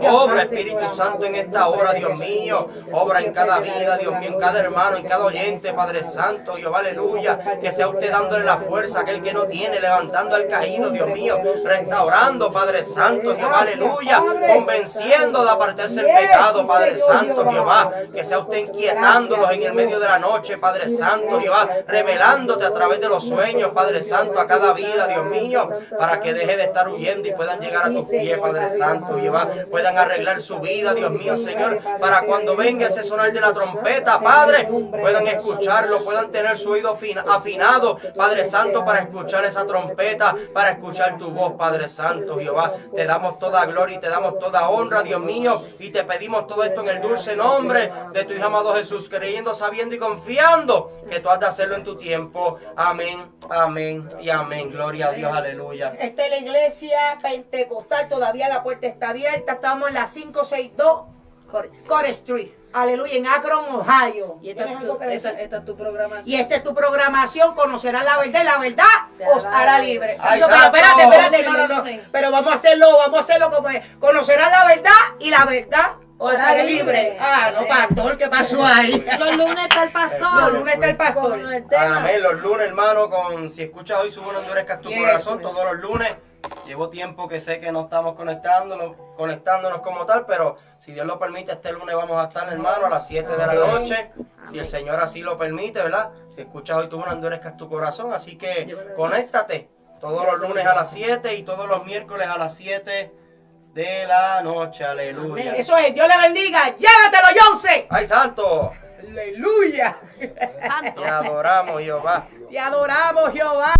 Obra, Espíritu Santo, en esta hora, Dios mío, obra en cada vida, Dios mío, en cada hermano, en cada oyente, Padre Santo, Jehová, aleluya, que sea usted dándole la fuerza a aquel que no tiene, levantando al caído, Dios mío, restaurando, Padre Santo, Jehová, aleluya, convenciendo de apartarse el pecado, Padre Santo, Jehová, que sea usted inquietándolos en el medio de la noche, Padre Santo, Jehová, revelándote a través de los sueños, Padre Santo, a cada vida, Dios mío, para que deje de estar huyendo y puedan llegar a tus pies, Padre Santo, Jehová, puedan arreglar su vida, Dios mío, Señor, para cuando venga ese sonar de la trompeta, Padre, puedan escucharlo, puedan tener su oído afinado, Padre Santo, para escuchar esa trompeta, para escuchar tu voz, Padre Santo, Jehová. Te damos toda gloria y te damos toda honra, Dios mío, y te pedimos todo esto en el dulce nombre de tu Hijo amado Jesús, creyendo, sabiendo y confiando que tú has de hacerlo en tu tiempo. Amén, amén y amén. Gloria a Dios, aleluya. Esta es la iglesia pentecostal, todavía la puerta está abierta, estamos en la 562 Core Street. Aleluya, en Akron, Ohio. Y esta ¿Tienes algo que decir? es tu programación. Y esta es tu programación, conocerás la verdad y la verdad os hará libre. Ay, Pero santo. espérate, no. Pero vamos a hacerlo como es. Conocerás la verdad y la verdad os hará libre. Ah, no, pastor, ¿qué pasó ahí? Los lunes está el pastor. Los lunes está el pastor. Con el tema. Amén, los lunes, hermano, si escuchas hoy, sube, no endurezcas tu Yes. corazón, todos los lunes. Llevo tiempo que sé que no estamos conectándonos como tal, pero si Dios lo permite, este lunes vamos a estar, hermano, a las 7 de la noche. Si el Señor así lo permite, ¿verdad? Si escuchas hoy, tú no endurezcas tu corazón, así que conéctate todos los lunes a las 7 y todos los miércoles a las 7 de la noche. Aleluya. Eso es, Dios le bendiga. Llévatelo, Jonce. ¡Ay, santo! Aleluya. Santo. Te adoramos, Jehová. Te adoramos, Jehová.